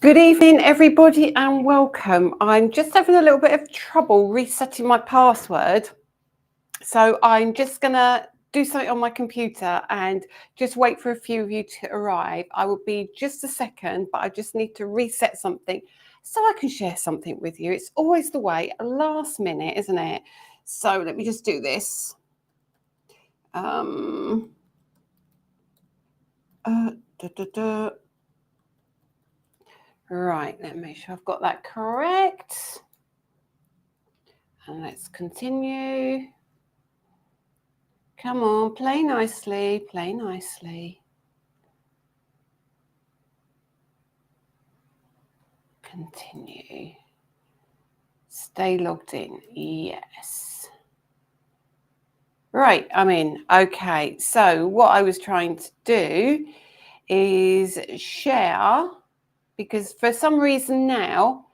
Good evening, everybody, and welcome. I'm just having a little bit of trouble resetting my password. So I'm just going to do something on my computer and just wait for a few of you to arrive. I will be just a second, but I just need to reset something so I can share something with you. It's always the way, last minute, isn't it? So let me just do this. Right, let me make sure I've got that correct. And let's continue. Come on, play nicely, play nicely. Continue. Stay logged in, yes. Right, I'm in. Okay, so what I was trying to do is share, because for some reason now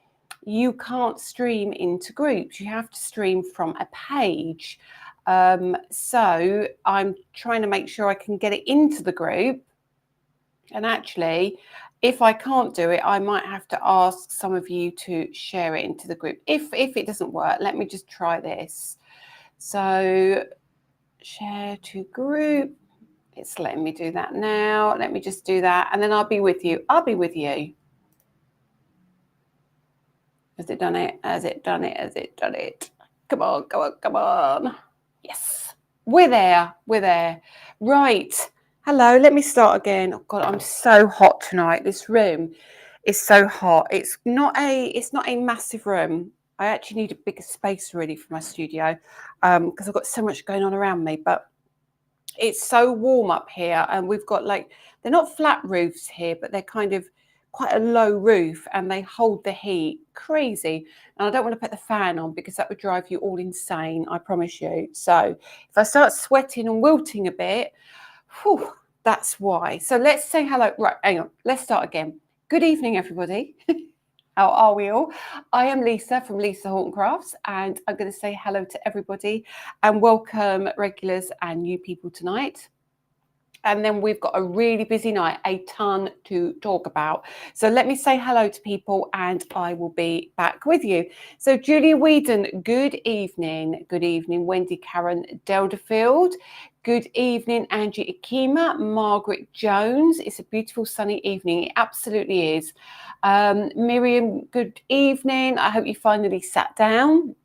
you can't stream into groups. You have to stream from a page. So I'm trying to make sure I can get it into the group. And actually, if I can't do it, I might have to ask some of you to share it into the group. If it doesn't work, let me just try this. So share to group. It's letting me do that now. Let me just do that, and then I'll be with you. I'll be with you. Has it done it? Has it done it? Has it done it? Come on, come on, come on. Yes, we're there. We're there. Right. Hello, let me start again. Oh God, I'm so hot tonight. This room is so hot. It's not a massive room. I actually need a bigger space really for my studio because I've got so much going on around me. But it's so warm up here, and we've got they're not flat roofs here, but they're kind of quite a low roof, and they hold the heat. Crazy. And I don't want to put the fan on because that would drive you all insane, I promise you. So if I start sweating and wilting a bit, whew, that's why. So let's say hello. Right, hang on. Let's start again. Good evening, everybody. How are we all? I am Lisa from Lisa Horton Crafts, and I'm going to say hello to everybody and welcome regulars and new people tonight. And then we've got a really busy night, a ton to talk about. So let me say hello to people and I will be back with you. So Julia Whedon, good evening. Good evening, Wendy Karen Delderfield. Good evening, Angie Ikema, Margaret Jones. It's a beautiful sunny evening. It absolutely is. Miriam, good evening. I hope you finally sat down.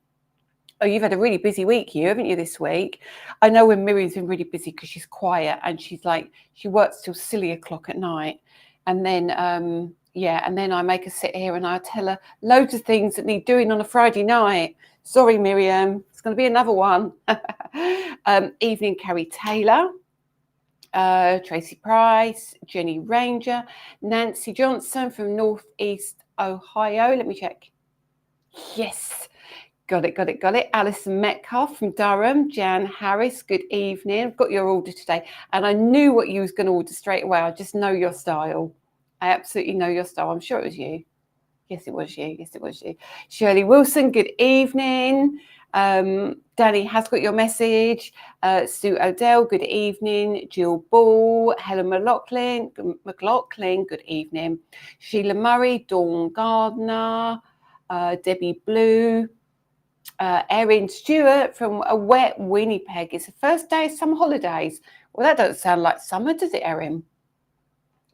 Oh, you've had a really busy week, haven't you, this week? I know when Miriam's been really busy because she's quiet and she works till silly o'clock at night. And then, and then I make her sit here and I tell her loads of things that need doing on a Friday night. Sorry, Miriam, it's going to be another one. Evening, Carrie Taylor. Tracy Price, Jenny Ranger, Nancy Johnson from Northeast Ohio. Let me check. Yes. Got it. Alison Metcalf from Durham. Jan Harris, good evening. I've got your order today. And I knew what you was going to order straight away. I just know your style. I absolutely know your style. I'm sure it was you. Yes, it was you. Shirley Wilson, good evening. Danny has got your message. Sue Odell, good evening. Jill Ball, Helen McLaughlin, good evening. Sheila Murray, Dawn Gardner, Debbie Blue. Erin Stewart from a wet Winnipeg. It's the first day of summer holidays. Well, that doesn't sound like summer, does it, Erin?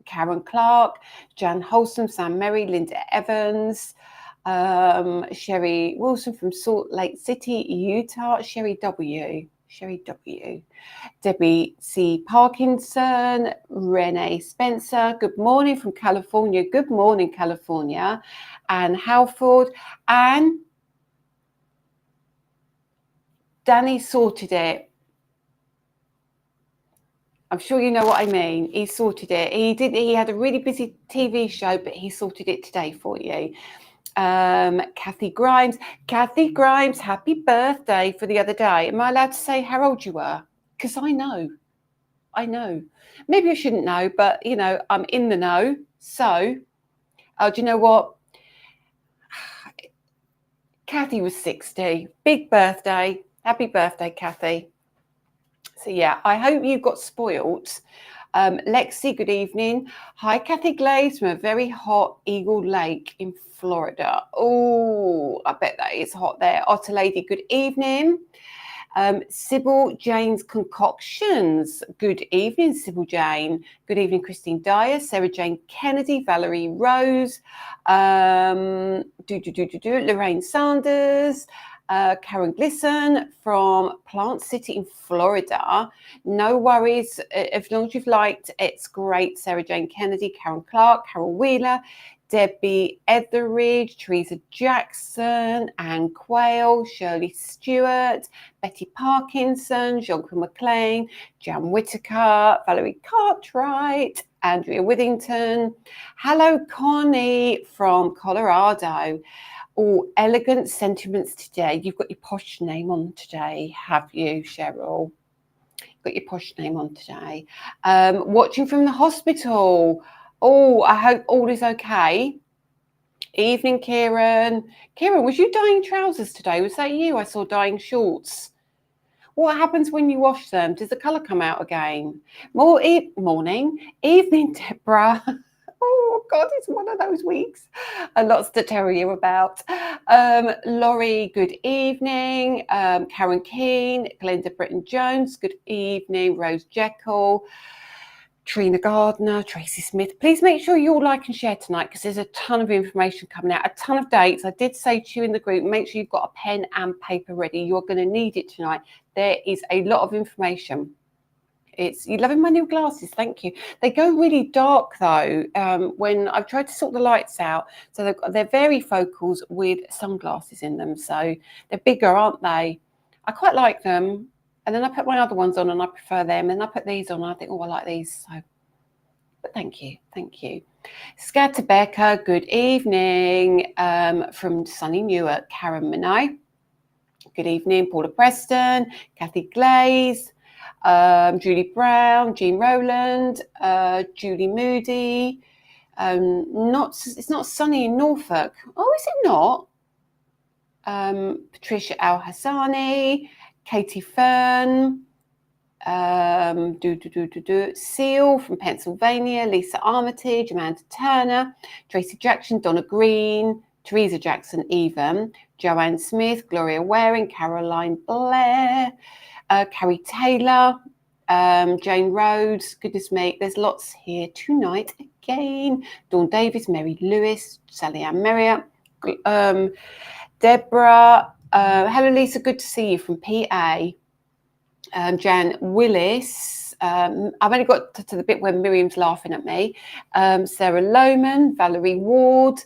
Karen Clark, Jan Holston, Sam Merry, Linda Evans, Sherry Wilson from Salt Lake City, Utah, Sherry W, Debbie C. Parkinson, Renee Spencer, good morning from California, good morning, California, Anne Halford, and Danny sorted it. I'm sure you know what I mean. He sorted it. He had a really busy TV show, but he sorted it today for you. Kathy Grimes, happy birthday for the other day. Am I allowed to say how old you were? Because I know. Maybe I shouldn't know, but I'm in the know. So, do you know what? Kathy was 60. Big birthday. Happy birthday, Kathy. So yeah, I hope you got spoilt Lexi, good evening. Hi, Kathy Glaze from a very hot Eagle Lake in Florida. Oh, I bet that is hot there. Otter Lady, good evening. Sybil Jane's Concoctions. Good evening, Sybil Jane. Good evening, Christine Dyer, Sarah Jane Kennedy, Valerie Rose, Lorraine Sanders, Karen Glisson from Plant City in Florida. No worries, as long as you've liked, it's great. Sarah Jane Kennedy, Karen Clark, Carol Wheeler, Debbie Etheridge, Teresa Jackson, Anne Quayle, Shirley Stewart, Betty Parkinson, Jean-Claude McLean, Jan Whitaker, Valerie Cartwright, Andrea Withington. Hello, Connie from Colorado. All elegant sentiments today. You've got your posh name on today, have you, Cheryl? Got your posh name on today. Watching from the hospital. Oh, I hope all is okay. Evening, Kieran. Kieran, was you dyeing trousers today? Was that you? I saw dyeing shorts. What happens when you wash them? Does the colour come out again? Morning. Evening, Deborah. Oh, God, it's one of those weeks. Lots to tell you about. Laurie, good evening. Karen Keane, Glenda Britton-Jones, good evening. Rose Jekyll, Trina Gardner, Tracy Smith. Please make sure you all like and share tonight because there's a ton of information coming out, a ton of dates. I did say to you in the group, make sure you've got a pen and paper ready. You're going to need it tonight. There is a lot of information. You're loving my new glasses, thank you. They go really dark though when I've tried to sort the lights out. So they're varifocals with sunglasses in them. So they're bigger, aren't they? I quite like them. And then I put my other ones on and I prefer them. And I put these on and I think, oh, I like these. So, but thank you. Thank you. Scatterbecker, good evening. From sunny Newark, Karen Minay. Good evening, Paula Preston, Kathy Glaze, Julie Brown, Jean Rowland, Julie Moody. It's not sunny in Norfolk. Oh, is it not? Patricia Al Hassani, Katie Fern, Seal from Pennsylvania, Lisa Armitage, Amanda Turner, Tracy Jackson, Donna Green, Teresa Jackson, even Joanne Smith, Gloria Waring, Caroline Blair, Carrie Taylor, Jane Rhodes. Goodness me, there's lots here tonight again. Dawn Davis, Mary Lewis, Sally Ann Merriott, Deborah. Hello, Lisa. Good to see you from PA. Jan Willis. I've only got to the bit where Miriam's laughing at me. Sarah Lohman, Valerie Ward,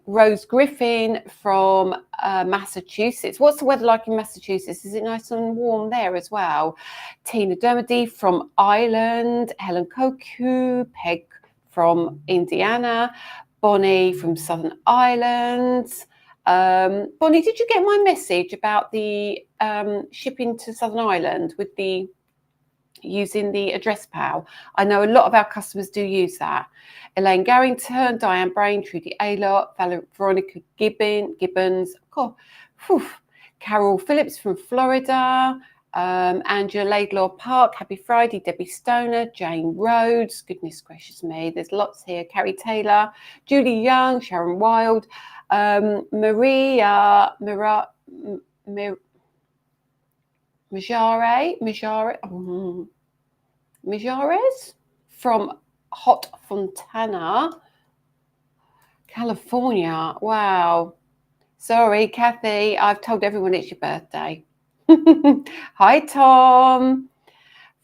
Rose Griffin from Massachusetts. What's the weather like in Massachusetts? Is it nice and warm there as well? Tina Dermody from Ireland, Helen Koku, Peg from Indiana, Bonnie from Southern Islands. Bonnie, did you get my message about the shipping to Southern Ireland with the using the address pal? I know a lot of our customers do use that. Elaine Garrington, Diane Brain, Trudy Aylott, Veronica Gibbons, Carol Phillips from Florida, Angela Laidlaw Park, Happy Friday, Debbie Stoner, Jane Rhodes, goodness gracious me, there's lots here, Carrie Taylor, Julie Young, Sharon Wild, Maria Mijares from Hot Fontana, California. Wow. Sorry, Kathy, I've told everyone it's your birthday. Hi, Tom.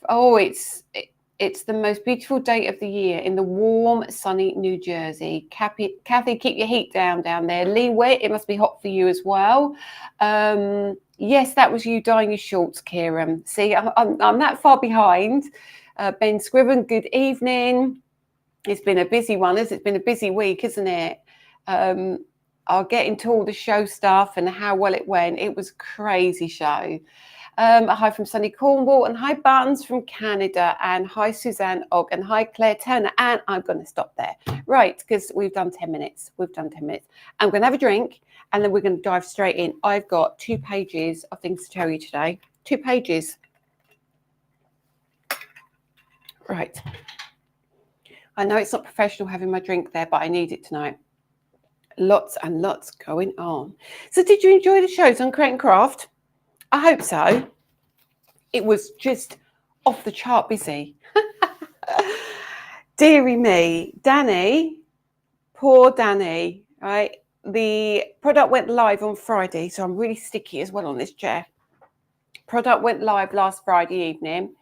Oh, it's the most beautiful day of the year in the warm, sunny New Jersey. Kathy, keep your heat down there. Lee Witt, it must be hot for you as well. Yes, that was you dyeing your shorts, Kieran. See, I'm that far behind. Ben Scriven, good evening. It's been a busy one. It's been a busy week, isn't it? I'll get into all the show stuff and how well it went. It was a crazy show. Hi from sunny Cornwall, and hi Buttons from Canada, and hi Suzanne Ogg, and hi Claire Turner. And I'm going to stop there, right? Because we've done 10 minutes. I'm going to have a drink, and then we're going to dive straight in. I've got 2 pages of things to tell you today. 2 pages. Right. I know it's not professional having my drink there, but I need it tonight. Lots and lots going on. So did you enjoy the shows on Create and Craft? I hope so. It was just off the chart busy. Deary me, Danny, poor Danny, right? The product went live on Friday, so I'm really sticky as well on this chair. Product went live last Friday evening.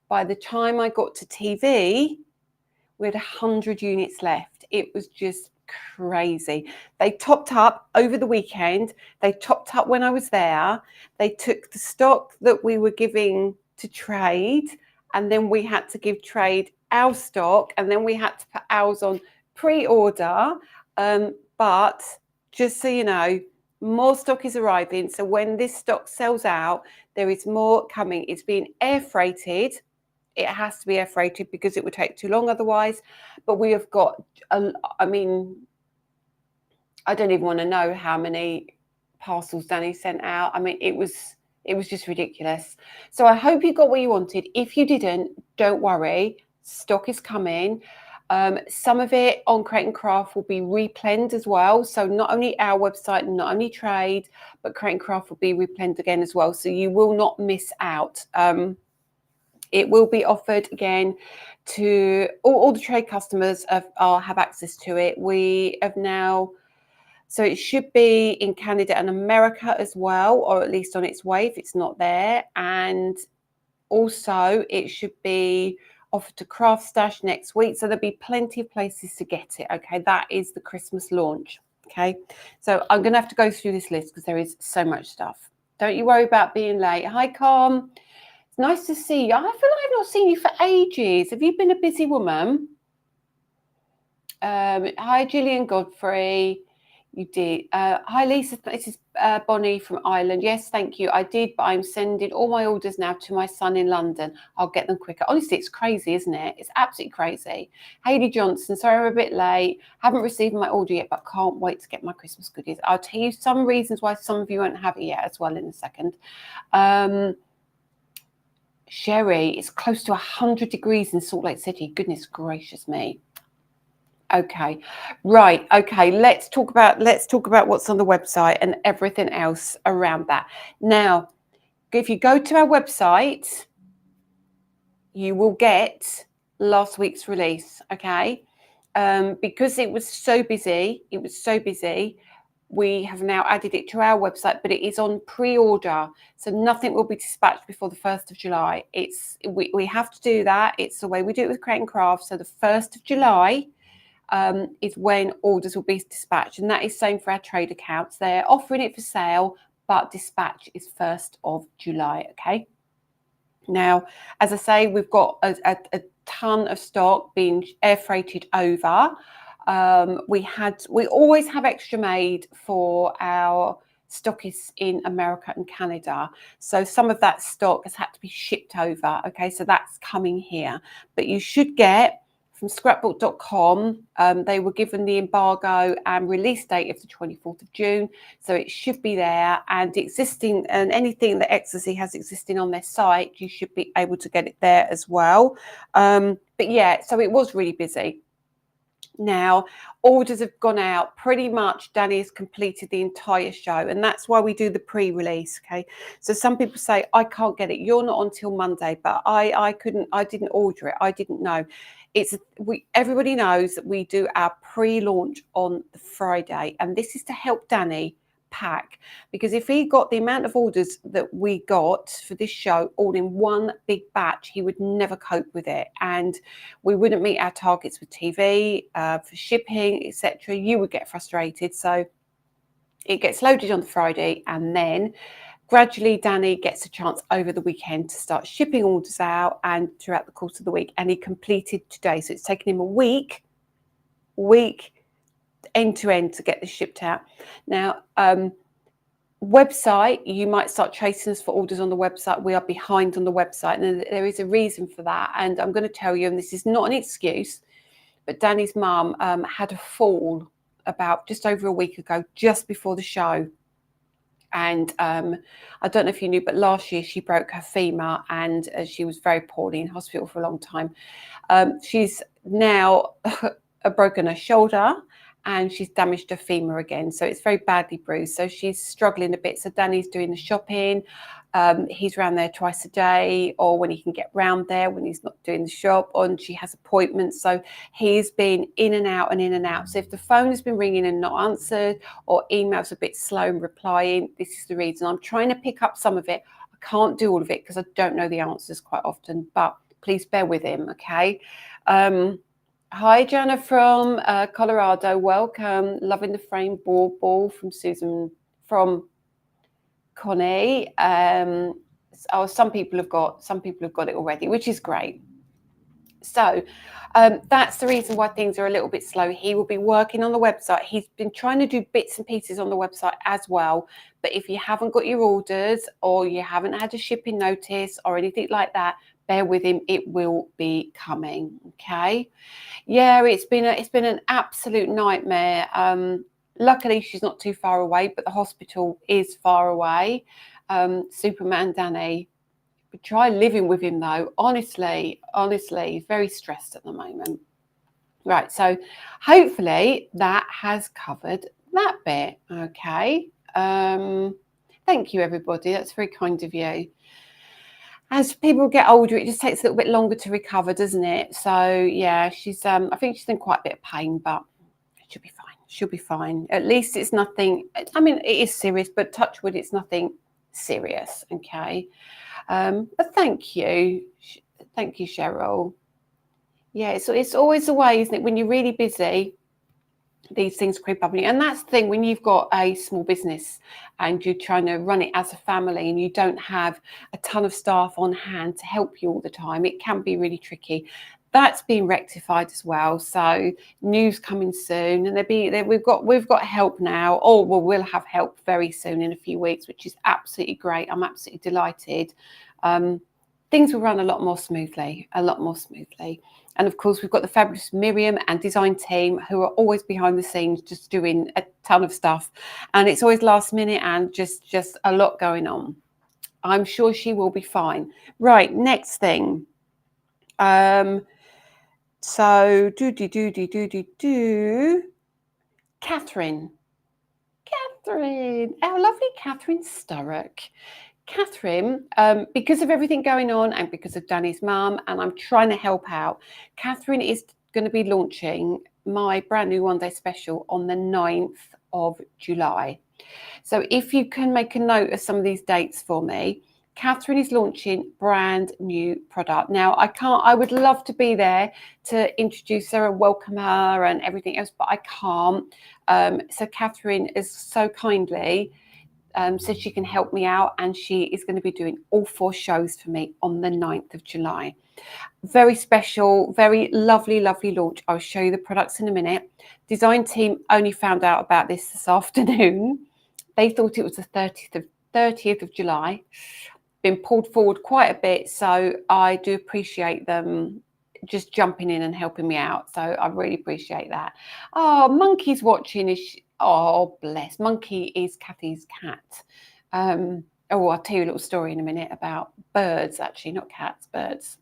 By the time I got to TV, we had 100 units left. It was just crazy. They topped up over the weekend. They topped up when I was there. They took the stock that we were giving to trade, and then we had to give trade our stock, and then we had to put ours on pre-order. But just so you know, more stock is arriving. So when this stock sells out, there is more coming. It's being air freighted. It has to be air freighted because it would take too long otherwise. But we have got, I mean, I don't even want to know how many parcels Danny sent out. I mean, it was just ridiculous. So I hope you got what you wanted. If you didn't, don't worry. Stock is coming. Some of it on Create and Craft will be replenned as well. So not only our website, not only trade, but Create and Craft will be replenned again as well. So you will not miss out. It will be offered again to all the trade customers have access to it. We have now, so it should be in Canada and America as well, or at least on its way if it's not there. And also it should be offered to Craft Stash next week. So there'll be plenty of places to get it. Okay, that is the Christmas launch. Okay, so I'm going to have to go through this list because there is so much stuff. Don't you worry about being late. Hi, Com. It's nice to see you. I feel like I've not seen you for ages. Have you been a busy woman? Hi, Gillian Godfrey. You did. Hi, Lisa. This is Bonnie from Ireland. Yes, thank you. I did, but I'm sending all my orders now to my son in London. I'll get them quicker. Honestly, it's crazy, isn't it? It's absolutely crazy. Hayley Johnson. Sorry, I'm a bit late. Haven't received my order yet, but can't wait to get my Christmas goodies. I'll tell you some reasons why some of you won't have it yet as well in a second. Sherry, it's close to 100 degrees in Salt Lake City. Goodness gracious me. Okay, right. Okay, let's talk about what's on the website and everything else around that. Now, if you go to our website, you will get last week's release. Okay, because it was so busy. We have now added it to our website, but it is on pre-order, so nothing will be dispatched before the 1st of July. We have to do that. It's the way we do it with Create and Craft. So the 1st of July is when orders will be dispatched, and that is same for our trade accounts. They're offering it for sale, but dispatch is 1st of July. Okay. Now, as I say, we've got a ton of stock being air freighted over. We always have extra made for our stockists in America and Canada. So some of that stock has had to be shipped over. Okay, so that's coming here. But you should get from scrapbook.com, they were given the embargo and release date of the 24th of June. So it should be there, and existing, and anything that Ecstasy has existing on their site, you should be able to get it there as well. But yeah, so it was really busy. Now, orders have gone out pretty much. Danny has completed the entire show, and that's why we do the pre-release. Okay, so some people say, I can't get it, you're not until Monday, but I didn't order it, I didn't know. Everybody knows that we do our pre-launch on the Friday, and this is to help Danny pack, because if he got the amount of orders that we got for this show all in one big batch, he would never cope with it, and we wouldn't meet our targets with TV, for shipping, etc. You would get frustrated. So it gets loaded on the Friday, and then gradually Danny gets a chance over the weekend to start shipping orders out and throughout the course of the week, and he completed today. So it's taken him a week end to end to get this shipped out. Now, website, you might start chasing us for orders on the website. We are behind on the website, and there is a reason for that, and I'm going to tell you, and this is not an excuse, but Danny's mum had a fall about just over a week ago, just before the show, And I don't know if you knew, but last year she broke her femur, and she was very poorly in hospital for a long time. She's now broken her shoulder, and she's damaged her femur again. So it's very badly bruised. So she's struggling a bit. So Danny's doing the shopping. He's around there twice a day, or when he can get round there, when he's not doing the shop, and she has appointments. So he's been in and out and in and out. So if the phone has been ringing and not answered, or emails a bit slow in replying, this is the reason. I'm trying to pick up some of it. I can't do all of it because I don't know the answers quite often, but please bear with him, okay? Hi, Jana from Colorado. Welcome. Loving the frame ball from Susan, from Connie. Some people have got it already, which is great. So that's the reason why things are a little bit slow. He will be working on the website. He's been trying to do bits and pieces on the website as well. But if you haven't got your orders, or you haven't had a shipping notice or anything like that, bear with him. It will be coming. Okay. Yeah, it's been an absolute nightmare. Luckily, she's not too far away, but the hospital is far away. Superman Danny. Try living with him though. Honestly, he's very stressed at the moment. Right, so hopefully that has covered that bit. Okay. Thank you, everybody. That's very kind of you. As people get older, it just takes a little bit longer to recover, doesn't it? So yeah, she's I think she's in quite a bit of pain, but she'll be fine. She'll be fine. At least it's nothing. I mean, it is serious, but touch wood, it's nothing serious. Okay. But thank you, Cheryl. Yeah, it's always the way, isn't it? When you're really busy, these things creep up on you. And that's the thing, when you've got a small business and you're trying to run it as a family and you don't have a ton of staff on hand to help you all the time, it can be really tricky. That's being rectified as well. So news coming soon, and we've got help now. Oh, well, we'll have help very soon in a few weeks, which is absolutely great. I'm absolutely delighted. Things will run a lot more smoothly. And of course, we've got the fabulous Miriam and design team who are always behind the scenes, just doing a ton of stuff. And it's always last minute and just a lot going on. I'm sure she will be fine. Right, next thing. So Catherine, our lovely Catherine Sturrock. Catherine, because of everything going on and because of Danny's mum, and I'm trying to help out, Catherine is going to be launching my brand new one-day special on the 9th of July. So if you can make a note of some of these dates for me, Catherine is launching brand new product. Now, I would love to be there to introduce her and welcome her and everything else, but I can't. So Catherine is so kindly said she can help me out, and she is going to be doing all 4 shows for me on the 9th of July. Very special, very lovely launch. I'll show you the products in a minute. Design team only found out about this afternoon. They thought it was the 30th of July. Been pulled forward quite a bit, so I do appreciate them just jumping in and helping me out. So I really appreciate that. Oh, Monkey's watching. Oh, bless. Monkey is Kathy's cat. I'll tell you a little story in a minute about birds, actually, not cats, birds.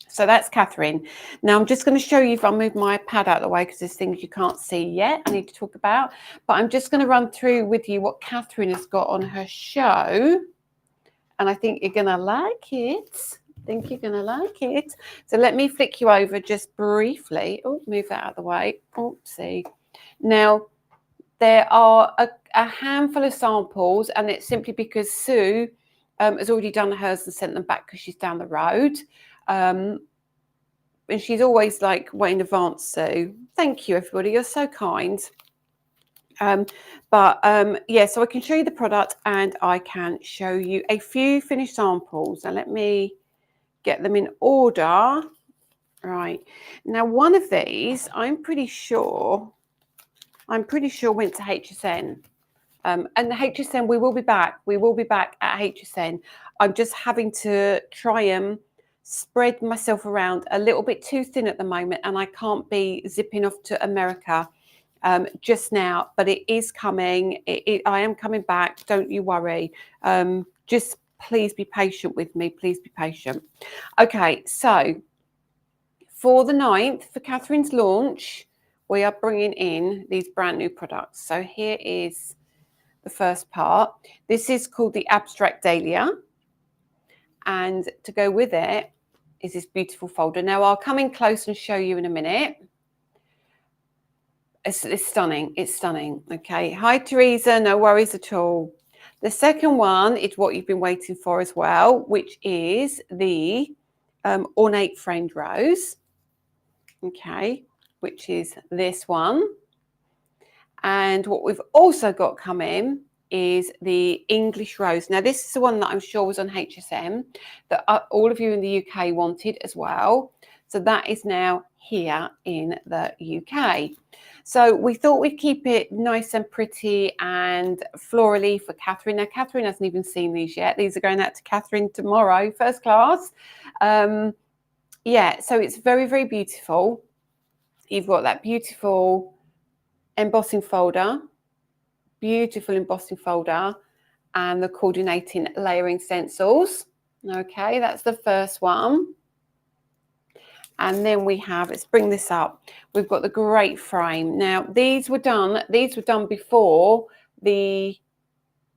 So that's Catherine. Now I'm just going to show you, if I move my pad out of the way, because there's things you can't see yet I need to talk about, but I'm just going to run through with you what Catherine has got on her show, and I think you're going to like it. So let me flick you over just briefly. Oh, move that out of the way. Oopsie. Now, there are a handful of samples, and it's simply because Sue has already done hers and sent them back because she's down the road. And she's always like way in advance, Sue. Thank you, everybody. You're so kind. Yeah, so I can show you the product and I can show you a few finished samples. And let me get them in order. Right. Now, one of these, I'm pretty sure went to HSN. And the HSN, we will be back. We will be back at HSN. I'm just having to try and spread myself around a little bit too thin at the moment, and I can't be zipping off to America just now, but it is coming. I am coming back. Don't you worry. Just please be patient with me. Please be patient. Okay, so for the 9th, for Catherine's launch, we are bringing in these brand new products. So here is the first part. This is called the Abstract Dahlia. And to go with it is this beautiful folder. Now, I'll come in close and show you in a minute. It's stunning. It's stunning. Okay. Hi, Teresa. No worries at all. The second one is what you've been waiting for as well, which is the ornate framed rose. Okay. Which is this one. And what we've also got coming is the English rose. Now, this is the one that I'm sure was on HSM that all of you in the UK wanted as well. So that is now here in the UK. So we thought we'd keep it nice and pretty and florally for Catherine. Now, Catherine hasn't even seen these yet. These are going out to Catherine tomorrow, first class. Yeah, so it's very, very beautiful. You've got that beautiful embossing folder, beautiful embossing folder, and the coordinating layering stencils. Okay, that's the first one. And then we have, let's bring this up. We've got the great frame. Now, these were done before the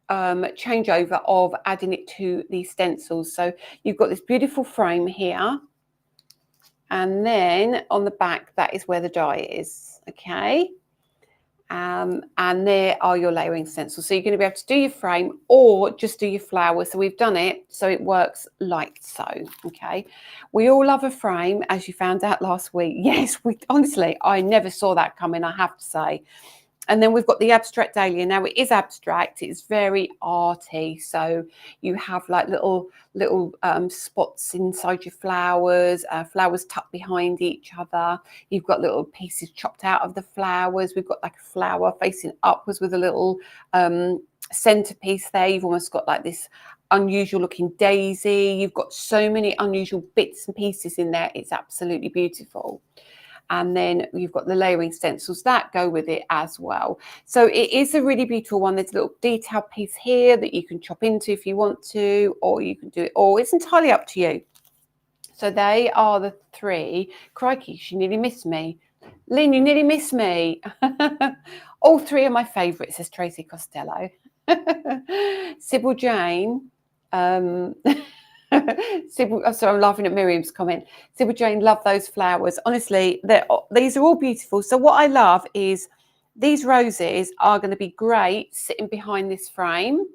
changeover of adding it to the stencils. So you've got this beautiful frame here. And then on the back, that is where the die is. Okay. And there are your layering stencils. So you're going to be able to do your frame or just do your flowers. So we've done it so it works like so. Okay, we all love a frame, as you found out last week. Yes, honestly, I never saw that coming, I have to say. And then we've got the Abstract Dahlia. Now, it is abstract. It's very arty. So you have like little spots inside your flowers, flowers tucked behind each other. You've got little pieces chopped out of the flowers. We've got like a flower facing upwards with a little centerpiece there. You've almost got like this unusual looking daisy. You've got so many unusual bits and pieces in there. It's absolutely beautiful. And then you've got the layering stencils that go with it as well. So it is a really beautiful one. There's a little detail piece here that you can chop into if you want to, or you can do it all. It's entirely up to you. So they are the 3. Crikey, she nearly missed me. Lynn, you nearly missed me. All 3 are my favourites, says Tracy Costello. Sybil Jane. Sybil, oh, sorry, I'm laughing at Miriam's comment. Sybil Jane, love those flowers. Honestly, these are all beautiful. So what I love is these roses are going to be great sitting behind this frame.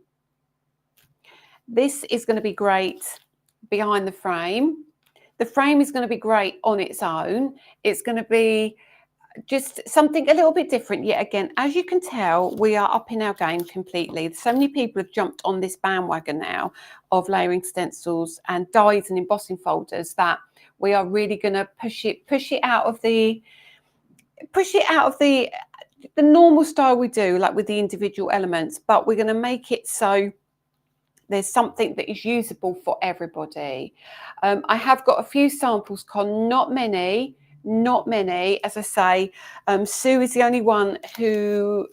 This is going to be great behind the frame. The frame is going to be great on its own. It's going to be just something a little bit different. Yet again, as you can tell, we are up in our game completely. So many people have jumped on this bandwagon now of layering stencils and dies and embossing folders that we are really going to push it out of the normal style we do, like with the individual elements, but we're going to make it so there's something that is usable for everybody. I have got a few samples, Con, not many. As I say, Sue is the only one who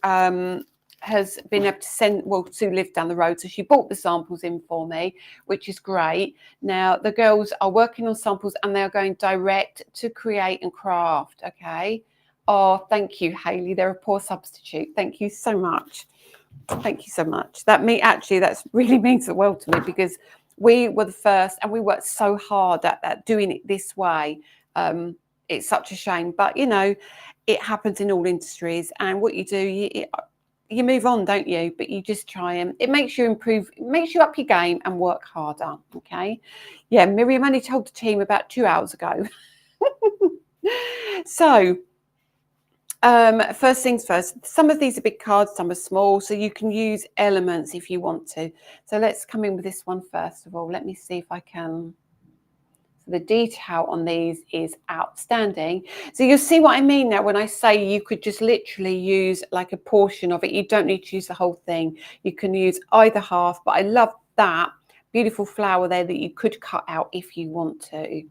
has been able to send, well, Sue lived down the road, so she bought the samples in for me, which is great. Now the girls are working on samples and they are going direct to Create and Craft. Okay. Oh, thank you, Hayley. They're a poor substitute. Thank you so much. Thank you so much. That really means the world to me, because we were the first and we worked so hard at doing it this way. It's such a shame, but you know, it happens in all industries. And what you do, you move on, don't you? But you just try and it makes you improve, it makes you up your game and work harder. Okay. Yeah, Miriam only told the team about 2 hours ago. So first things first, some of these are big cards, some are small, so you can use elements if you want to. So let's come in with this one first of all. Let me see if I can. So the detail on these is outstanding. So you'll see what I mean now when I say you could just literally use like a portion of it. You don't need to use the whole thing. You can use either half, but I love that beautiful flower there that you could cut out if you want to.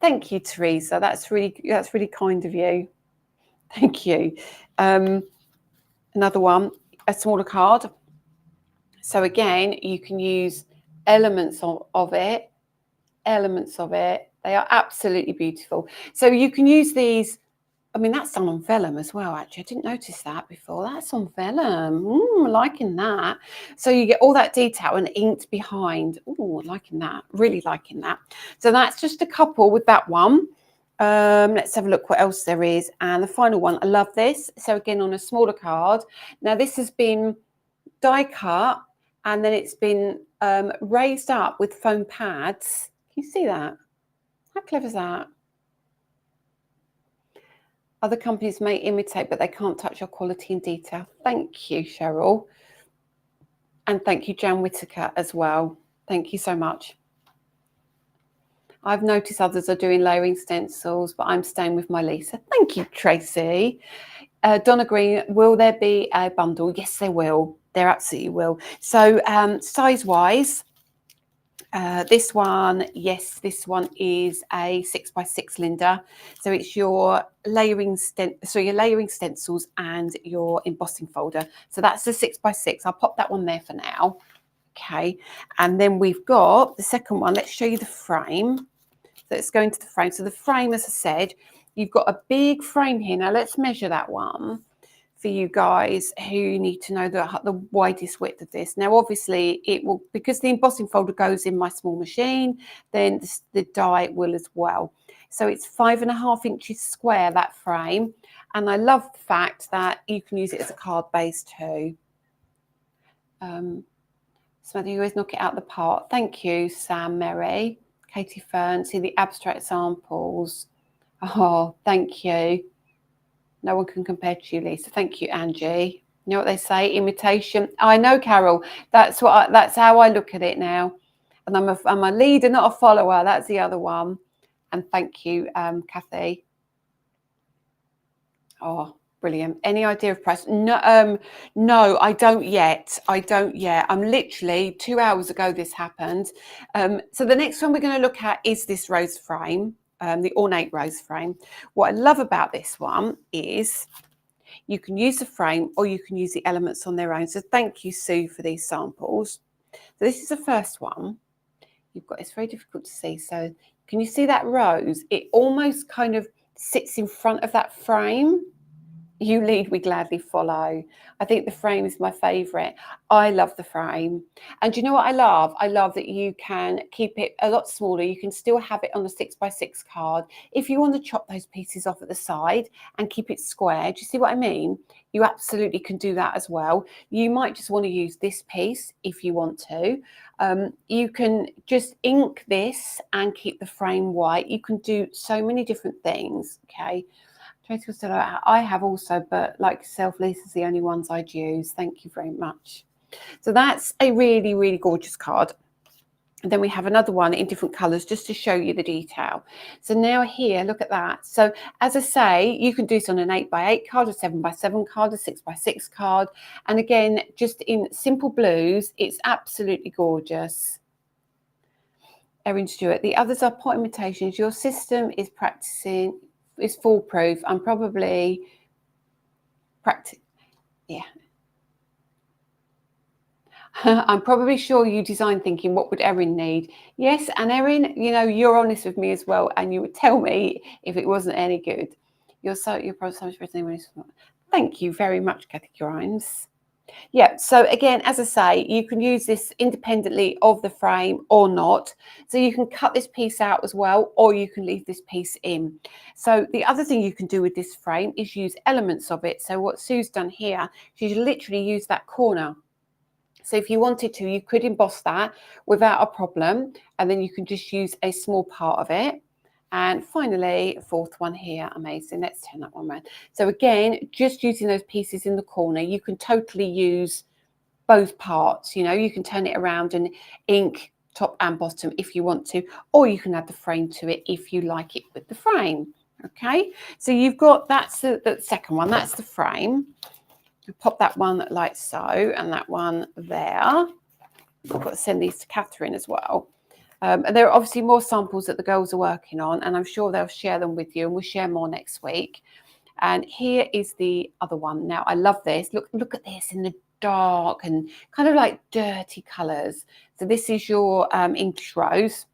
Thank you, Teresa. That's really kind of you. Thank you. Another one, a smaller card. So again, you can use elements of it. They are absolutely beautiful. So you can use these. I mean, that's done on vellum as well, actually. I didn't notice that before. That's on vellum. Liking that. So you get all that detail and inked behind. Liking that. Really liking that. So that's just a couple with that one. Let's have a look what else there is. And the final one, I love this. So again, on a smaller card. Now, this has been die cut and then it's been raised up with foam pads. Can you see that? How clever is that? Other companies may imitate, but they can't touch your quality and detail. Thank you, Cheryl. And thank you, Jan Whitaker, as well. Thank you so much. I've noticed others are doing layering stencils, but I'm staying with my Lisa. Thank you, Tracy. Donna Green, will there be a bundle? Yes, there will. There absolutely will. So size-wise, this one, yes, this one is a 6x6, Linda. So it's your layering stencils and your embossing folder. So that's the 6x6. I'll pop that one there for now. Okay, and then we've got the second one. Let's show you the frame. So let's go into the frame. So the frame, as I said, you've got a big frame here. Now let's measure that one for you guys who need to know the widest width of this. Now, obviously, it will, because the embossing folder goes in my small machine, then the die will as well. So it's 5.5 inches square, that frame. And I love the fact that you can use it as a card base too. Samantha, you always knock it out the park. Thank you, Sam, Mary, Katie Fern. See the abstract samples. Oh, thank you. No one can compare to you, Lisa. Thank you, Angie. You know what they say, imitation. I know, Carol. That's how I look at it now. And I'm a leader, not a follower. That's the other one. And thank you, Kathy. Oh, brilliant. Any idea of price? No, no, I don't yet. I'm literally 2 hours ago this happened. So the next one we're going to look at is this rose frame. The ornate rose frame. What I love about this one is you can use the frame or you can use the elements on their own. So thank you, Sue, for these samples. So this is the first one. You've got, it's very difficult to see. So can you see that rose? It almost kind of sits in front of that frame. You lead, we gladly follow. I think the frame is my favourite. I love the frame. And do you know what I love? I love that you can keep it a lot smaller. You can still have it on a 6x6 card. If you want to chop those pieces off at the side and keep it square, do you see what I mean? You absolutely can do that as well. You might just want to use this piece if you want to. You can just ink this and keep the frame white. You can do so many different things, okay? I have also, but like yourself, Lisa's the only ones I'd use. Thank you very much. So that's a really, really gorgeous card. And then we have another one in different colours just to show you the detail. So now here, look at that. So as I say, you can do this on an 8x8 card, a 7x7 card, a 6x6 card. And again, just in simple blues, it's absolutely gorgeous. Erin Stewart, the others are pot imitations. Your system is foolproof. I'm probably I'm probably sure you design thinking, what would Erin need? Yes, and Erin, you know, you're honest with me as well, and you would tell me if it wasn't any good. You're probably so much better than anyone else. Thank you very much, Kathy Grimes. Yeah, so again, as I say, you can use this independently of the frame or not. So you can cut this piece out as well, or you can leave this piece in. So the other thing you can do with this frame is use elements of it. So what Sue's done here, she's literally used that corner. So if you wanted to, you could emboss that without a problem, and then you can just use a small part of it. And finally, fourth one here, amazing. Let's turn that one around. So again, just using those pieces in the corner, you can totally use both parts. You know, you can turn it around and ink top and bottom if you want to, or you can add the frame to it if you like it with the frame. Okay, so you've got, that's the second one, that's the frame. Pop that one like so, and that one there. I've got to send these to Catherine as well. And there are obviously more samples that the girls are working on, and I'm sure they'll share them with you, and we'll share more next week. And here is the other one. Now, I love this. Look at this in the dark and kind of like dirty colours. So this is your English rose.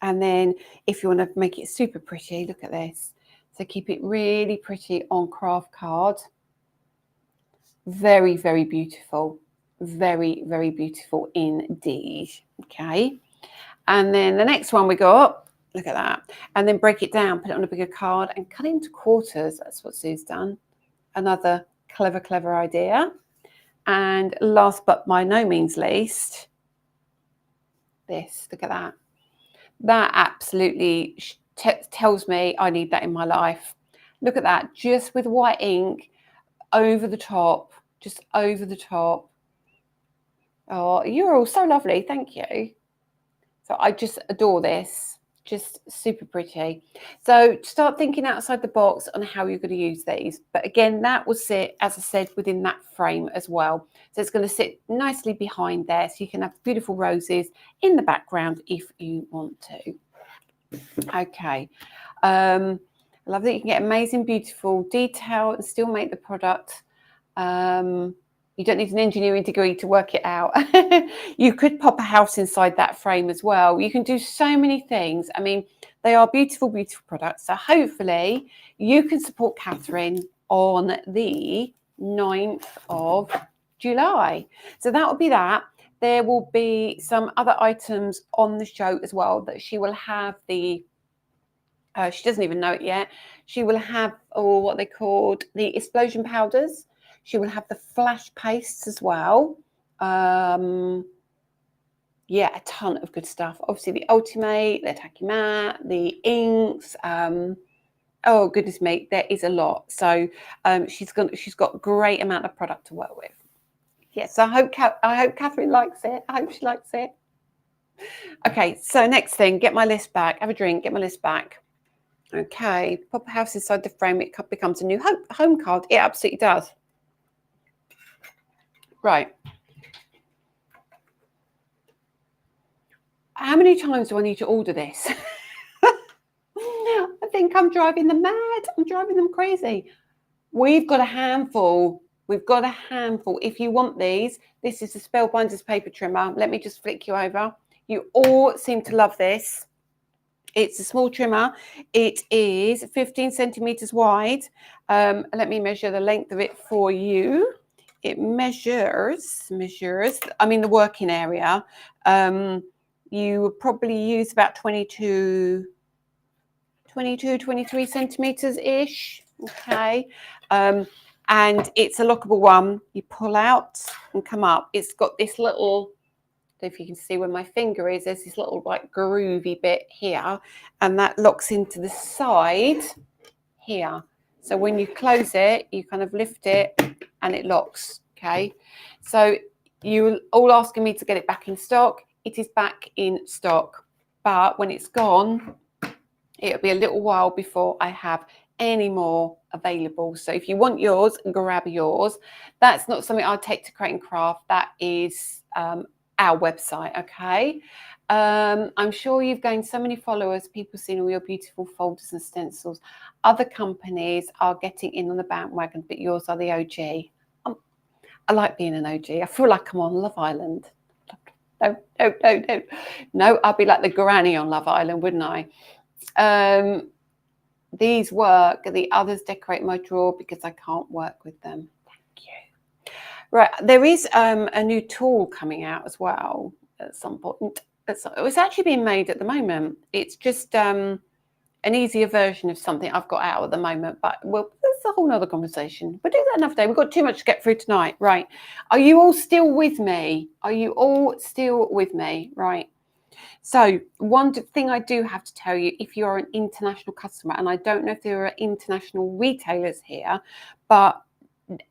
And then if you want to make it super pretty, look at this. So keep it really pretty on craft card. Very, very beautiful. Very, very beautiful indeed. Okay. And then the next one we got, look at that. And then break it down, put it on a bigger card and cut it into quarters. That's what Sue's done. Another clever, clever idea. And last but by no means least, this, look at that. That absolutely tells me I need that in my life. Look at that, just with white ink over the top, just over the top. Oh, you're all so lovely, thank you. So I just adore this, just super pretty. So start thinking outside the box on how you're going to use these. But again, that will sit, as I said, within that frame as well. So it's going to sit nicely behind there. So you can have beautiful roses in the background if you want to. Okay. I love that you can get amazing, beautiful detail and still make the product. You don't need an engineering degree to work it out. You could pop a house inside that frame as well. You can do so many things. I mean, they are beautiful, beautiful products. So hopefully you can support Catherine on the 9th of July. So that will be that. There will be some other items on the show as well that she will have the she doesn't even know it yet. She will have what they called the explosion powders. She will have the flash pastes as well. Yeah, a ton of good stuff. Obviously, the Ultimate, the Tacky Matte, the inks. Oh goodness me, there is a lot. So she's got a great amount of product to work with. Yes, I hope Catherine likes it. I hope she likes it. Okay, so next thing, get my list back. Have a drink. Get my list back. Okay, pop a house inside the frame. It becomes a new home card. It absolutely does. Right. How many times do I need to order this? I think I'm driving them mad. I'm driving them crazy. We've got a handful. We've got a handful. If you want these, this is the Spellbinders paper trimmer. Let me just flick you over. You all seem to love this. It's a small trimmer. It is 15 centimeters wide. Let me measure the length of it for you. It measures, I mean, the working area. You would probably use about 22, 23 centimeters ish. Okay. And it's a lockable one. You pull out and come up. It's got this little, I don't know if you can see where my finger is, there's this little like groovy bit here, and that locks into the side here. So when you close it, you kind of lift it and it locks. Okay. So you all asking me to get it back in stock. It is back in stock, but when it's gone, it'll be a little while before I have any more available. So if you want yours, grab yours. That's not something I'll take to Create and Craft. That is our website. Okay. I'm sure you've gained so many followers, people seeing all your beautiful folders and stencils. Other companies are getting in on the bandwagon, but yours are the OG. I like being an OG. I feel like I'm on Love Island. No, I'd be like the granny on Love Island, wouldn't I? These work, the others decorate my drawer because I can't work with them. Thank you. Right, there is a new tool coming out as well at some point. It's actually being made at the moment. It's just an easier version of something I've got out at the moment, but well, that's a whole nother conversation. We'll do that another day. We've got too much to get through tonight. Right. Are you all still with me? Are you all still with me? Right. So one thing I do have to tell you, if you're an international customer, and I don't know if there are international retailers here, but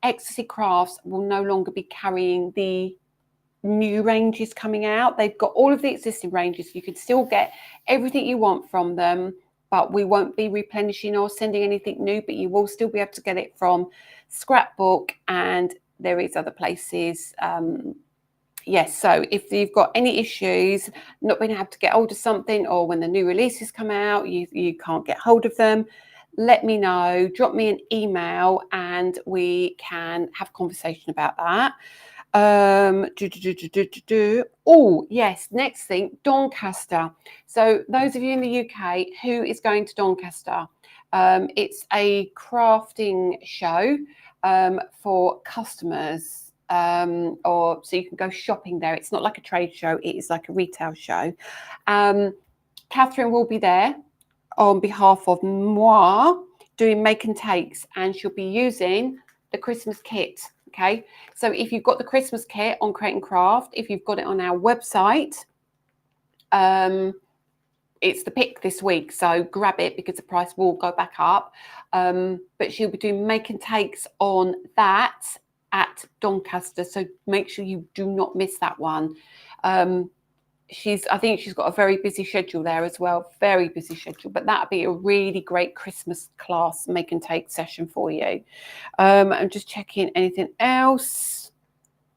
Ecstasy Crafts will no longer be carrying the new ranges coming out. They've got all of the existing ranges. You can still get everything you want from them, but we won't be replenishing or sending anything new, but you will still be able to get it from Scrapbook, and there is other places. Yes, so if you've got any issues, not being able to get hold of something, or when the new releases come out, you can't get hold of them, let me know, drop me an email, and we can have a conversation about that. Oh, yes, next thing, Doncaster. So those of you in the UK, who is going to Doncaster? It's a crafting show for customers, or so you can go shopping there. It's not like a trade show, it is like a retail show. Catherine will be there on behalf of moi, doing make and takes, and she'll be using the Christmas kit. Okay, so if you've got the Christmas kit on Create and Craft, if you've got it on our website, it's the pick this week, so grab it because the price will go back up. But she'll be doing make and takes on that at Doncaster, so make sure you do not miss that one. I think she's got a very busy schedule there as well, very busy schedule, but that'd be a really great Christmas class make and take session for you. I'm just checking anything else.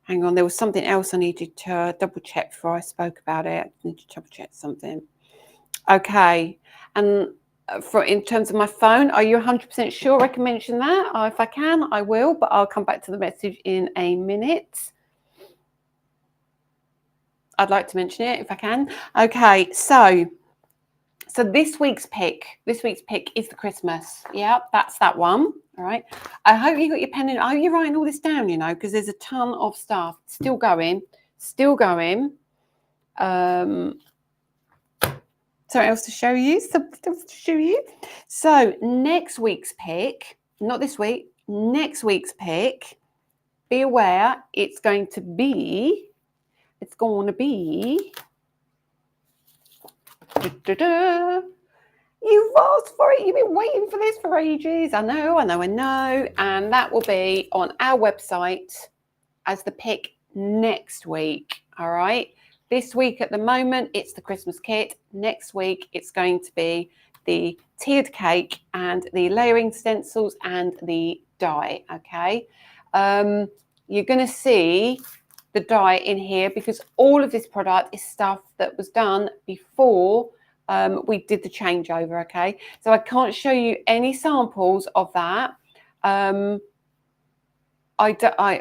Hang on, there was something else I needed to double check before I spoke about it. I need to double check something. Okay, and in terms of my phone, are you 100% sure I can mention that? If I can, I will, but I'll come back to the message in a minute. I'd like to mention it if I can. Okay, so this week's pick is the Christmas. Yeah, that's that one. All right. I hope you got your pen and are you writing all this down, you know, because there's a ton of stuff still going. Something else to show you. So next week's pick, not this week, next week's pick, be aware it's going to be You've asked for it. You've been waiting for this for ages. I know. And that will be on our website as the pick next week. All right. This week at the moment, it's the Christmas kit. Next week, it's going to be the tiered cake and the layering stencils and the die. Okay. You're going to see the die in here because all of this product is stuff that was done before we did the changeover. Okay, so I can't show you any samples of that. I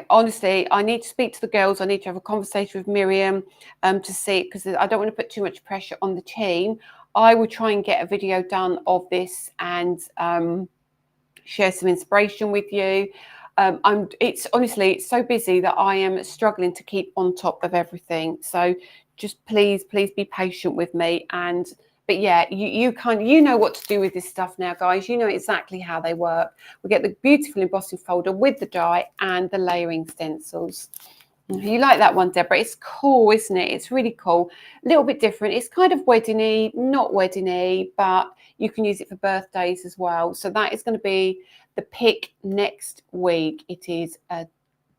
honestly need to speak to the girls. I need to have a conversation with Miriam to see, because I don't want to put too much pressure on the team. I will try and get a video done of this and share some inspiration with you. It's so busy that I am struggling to keep on top of everything. So just please be patient with me. But yeah, you know what to do with this stuff now, guys. You know exactly how they work. We get the beautiful embossing folder with the die and the layering stencils. You like that one, Deborah? It's cool, isn't it? It's really cool. A little bit different. It's kind of wedding-y, not wedding-y, but you can use it for birthdays as well. So that is going to be the pick next week. It is a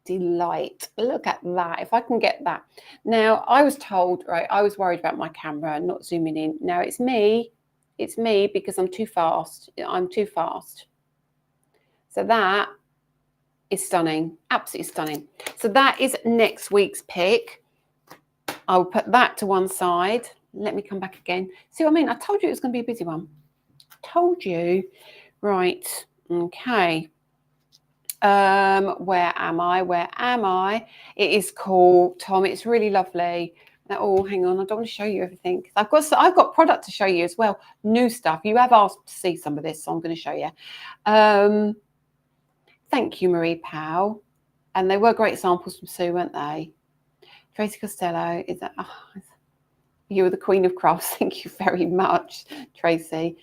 delight. Look at that. If I can get that. Now, I was told, right, I was worried about my camera not zooming in. Now, it's me because I'm too fast. So that is stunning, absolutely stunning. So that is next week's pick. I'll put that to one side. Let me come back again. See what I mean? I told you it was going to be a busy one. Told you. Right. Okay. Where am I? It is cool, Tom. It's really lovely. Oh, hang on. I don't want to show you everything. I've got product to show you as well. New stuff. You have asked to see some of this, so I'm going to show you. Thank you, Marie Powell. And they were great samples from Sue, weren't they? Tracy Costello, is that? Oh, you were the queen of crafts. Thank you very much, Tracy.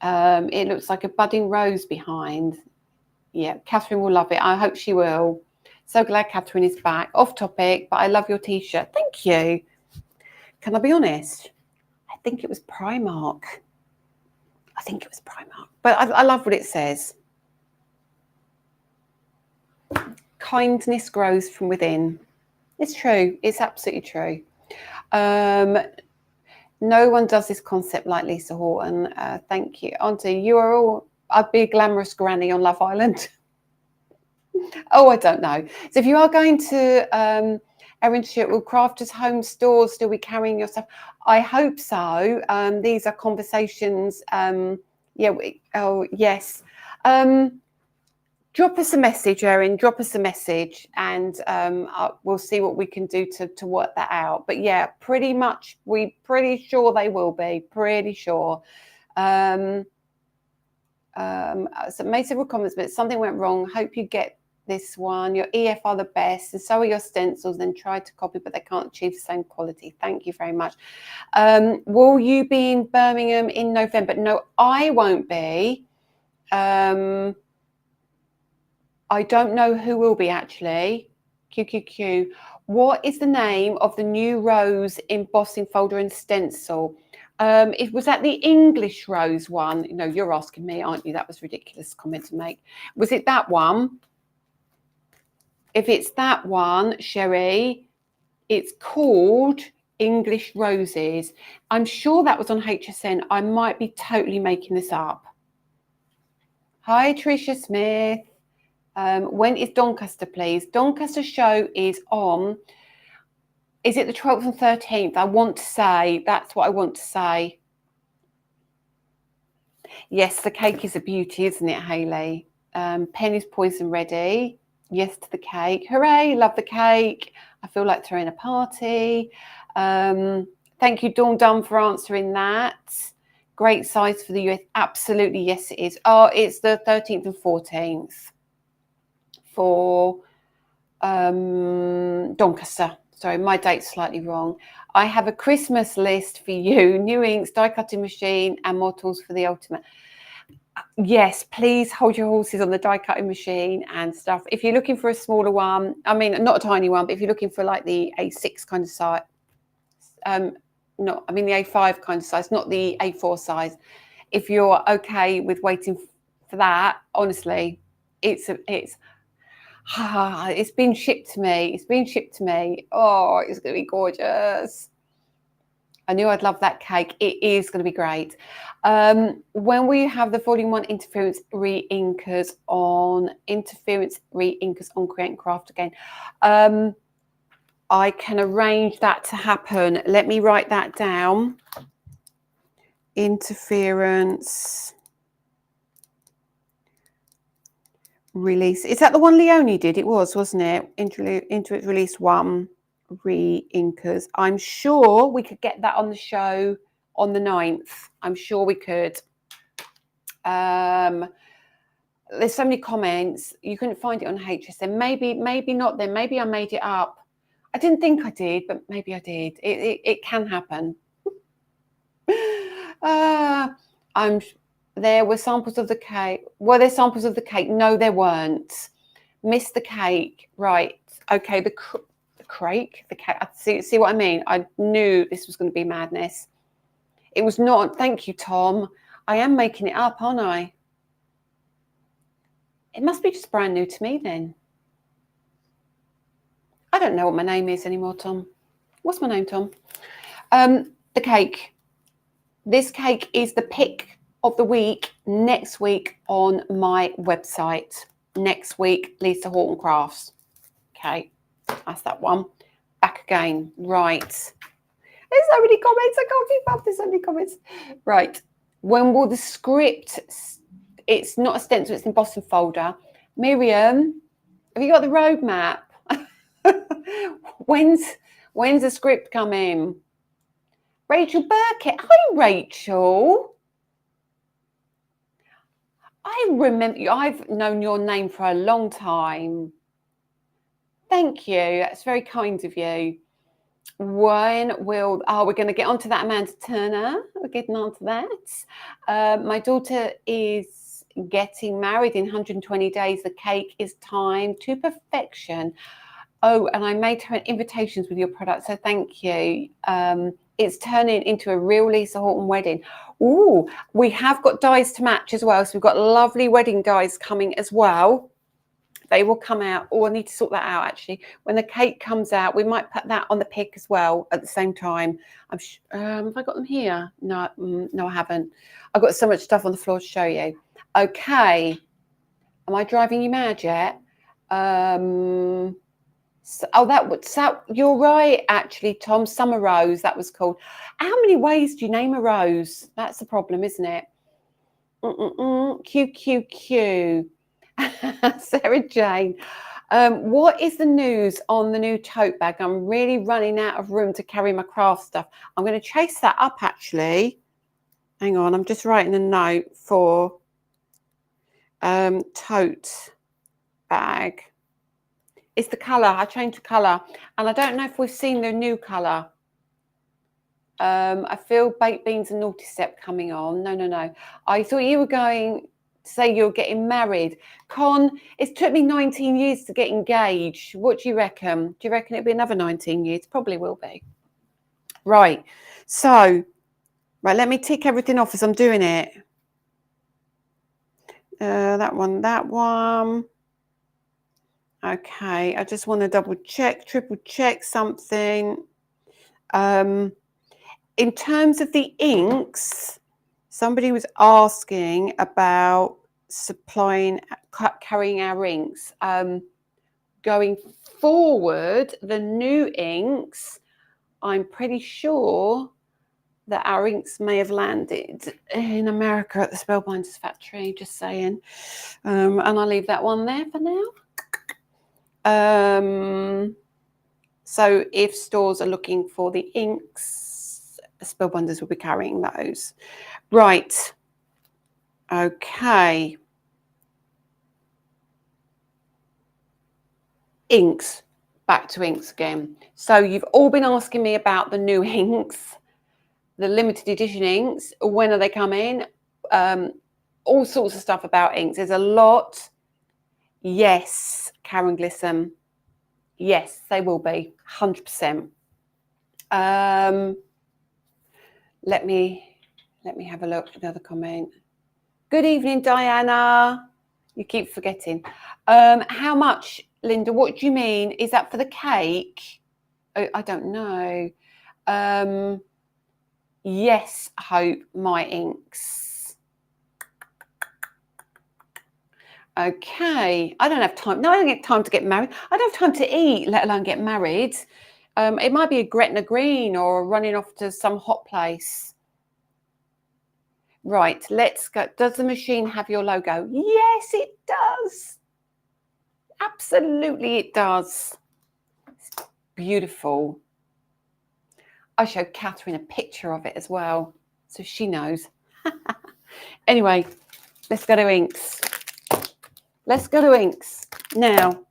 It looks like a budding rose behind. Yeah, Catherine will love it. I hope she will. So glad Catherine is back. Off topic, but I love your t-shirt. Thank you. Can I be honest? I think it was Primark. But I love what it says. Kindness grows from within. It's true. It's absolutely true. No one does this concept like Lisa Horton. Thank you. Auntie, you are all... I'd be a glamorous granny on Love Island. Oh, I don't know. So if you are going to Erin Stewart, will Crafters Home stores still be carrying your stuff? I hope so. These are conversations Yeah. Oh, yes. Drop us a message, Erin. Drop us a message, and we'll see what we can do to work that out. But yeah, pretty much, we're pretty sure they will be. Pretty sure. So made several comments, but something went wrong. Hope you get this one. Your EF are the best, and so are your stencils. Then try to copy, but they can't achieve the same quality. Thank you very much. Will you be in Birmingham in November? No, I won't be. I don't know who will be actually. QQQ. What is the name of the new rose embossing folder and stencil? It was at the English rose one. No, you're asking me, aren't you? That was a ridiculous comment to make. Was it that one? If it's that one, Sherry, it's called English Roses. I'm sure that was on HSN. I might be totally making this up. Hi, Tricia Smith. When is Doncaster, please? Doncaster show is on, is it the 12th and 13th? I want to say, that's what I want to say. Yes, the cake is a beauty, isn't it, Hayley? Penny's poison ready. Yes to the cake. Hooray, love the cake. I feel like throwing a party. Thank you, Dawn Dunn, for answering that. Great size for the US. Absolutely, yes, it is. Oh, it's the 13th and 14th. For Doncaster. Sorry, my date's slightly wrong. I have a Christmas list for you. New inks, die cutting machine, and more tools for the ultimate. Yes, please hold your horses on the die cutting machine and stuff. If you're looking for a smaller one, I mean, not a tiny one, but if you're looking for like the A6 kind of size, the A5 kind of size, not the A4 size. If you're okay with waiting for that, honestly, it's been shipped to me. It's been shipped to me. Oh, it's going to be gorgeous. I knew I'd love that cake. It is going to be great. When we have the volume 1 interference re-inkers on Create and Craft again, I can arrange that to happen. Let me write that down. Interference release. Is that the one Leonie did? It was, wasn't it? Into it release 1 re-inkers. I'm sure we could get that on the show on the 9th. I'm sure we could. There's so many comments. You couldn't find it on HSN. Maybe not then. Maybe I made it up. I didn't think I did, but maybe I did. It can happen. There were samples of the cake. Were there samples of the cake? No, there weren't. Missed the cake. Right. Okay. The cake. See what I mean? I knew this was going to be madness. It was not. Thank you, Tom. I am making it up, aren't I? It must be just brand new to me then. I don't know what my name is anymore, Tom. What's my name, Tom? The cake. This cake is the pick of the week next week on my website. Next week, Lisa Horton Crafts. Okay, that's that one. Back again. Right. There's so many comments. I can't keep up. There's so many comments. Right. When will the script? It's not a stencil. It's an embossing folder. Miriam, have you got the roadmap? When's the script coming? Rachel Burkett. Hi, Rachel. I remember you. I've known your name for a long time. Thank you. That's very kind of you. When will... Oh, we're going to get onto that, Amanda Turner. We're getting onto that. My daughter is getting married in 120 days. The cake is timed to perfection. Oh, and I made her invitations with your product, so thank you. It's turning into a real Lisa Horton wedding. Ooh, we have got dies to match as well. So we've got lovely wedding dies coming as well. They will come out. Oh, I need to sort that out, actually. When the cake comes out, we might put that on the pick as well at the same time. Have I got them here? No, no, I haven't. I've got so much stuff on the floor to show you. Okay. Am I driving you mad yet? You're right, actually, Tom. Summer rose, that was called. How many ways do you name a rose? That's the problem, isn't it? QQQ. Sarah Jane. What is the news on the new tote bag? I'm really running out of room to carry my craft stuff. I'm going to chase that up, actually. Hang on, I'm just writing a note for tote bag. It's the colour. I changed the colour. And I don't know if we've seen the new colour. I feel baked beans and naughty step coming on. No. I thought you were going to say you're getting married. Con, it's took me 19 years to get engaged. What do you reckon? Do you reckon it'll be another 19 years? Probably will be. Right. So, right, let me tick everything off as I'm doing it. That one. Okay, I just want to double check, triple check something. In terms of the inks, somebody was asking about carrying our inks. Going forward, the new inks, I'm pretty sure that our inks may have landed in America at the Spellbinders factory, just saying. And I'll leave that one there for now. So if stores are looking for the inks, Spellbinders will be carrying those. Right. Okay. Inks. Back to inks again. So you've all been asking me about the new inks, the limited edition inks. When are they coming? All sorts of stuff about inks. There's a lot. Yes, Karen Glissom. Yes, they will be 100%. Let me have a look at another comment. Good evening, Diana. You keep forgetting. How much, Linda? What do you mean? Is that for the cake? I don't know. Yes, Hope, my inks. Okay, I don't have time. No, I don't get time to get married. I don't have time to eat, let alone get married. It might be a Gretna Green or running off to some hot place. Right, let's go. Does the machine have your logo? Yes, it does. Absolutely, it does. It's beautiful. I showed Catherine a picture of it as well, so she knows. Anyway, let's go to inks. Let's go to inks now.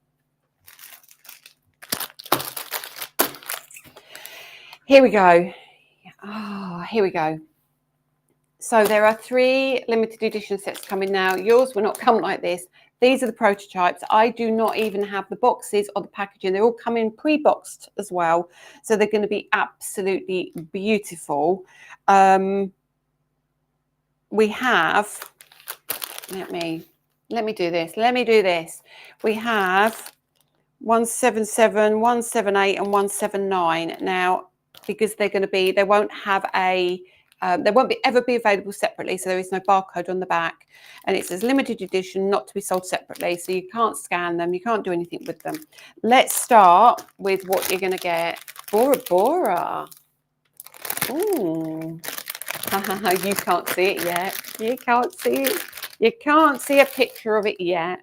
Here we go. Oh, here we go. So there are 3 limited edition sets coming now. Yours will not come like this. These are the prototypes. I do not even have the boxes or the packaging. They're all coming pre-boxed as well. So they're going to be absolutely beautiful. We have, let me do this. We have 177, 178 and 179. Now, because they're going to be, they won't have a, they won't ever be available separately, so there is no barcode on the back, and it says limited edition, not to be sold separately, so you can't scan them, you can't do anything with them. Let's start with what you're going to get. Bora Bora. Ooh. You can't see it yet. You can't see it. You can't see a picture of it yet.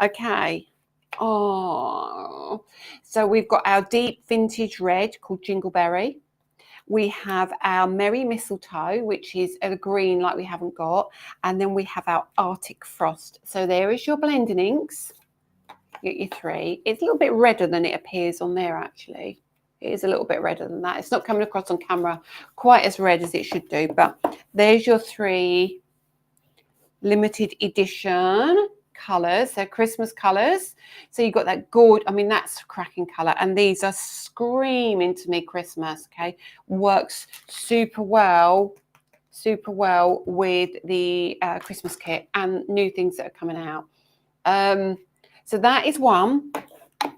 Okay. Oh, so we've got our deep vintage red called Jingleberry. We have our Merry Mistletoe, which is a green like we haven't got. And then we have our Arctic Frost. So there is your blending inks. You get your 3. It's a little bit redder than it appears on there, actually. It is a little bit redder than that. It's not coming across on camera quite as red as it should do. But there's your 3 limited edition colours. They're Christmas colours. So you've got that I mean, that's a cracking colour, and these are screaming to me Christmas. Okay, works super well with the Christmas kit and new things that are coming out. So that is one,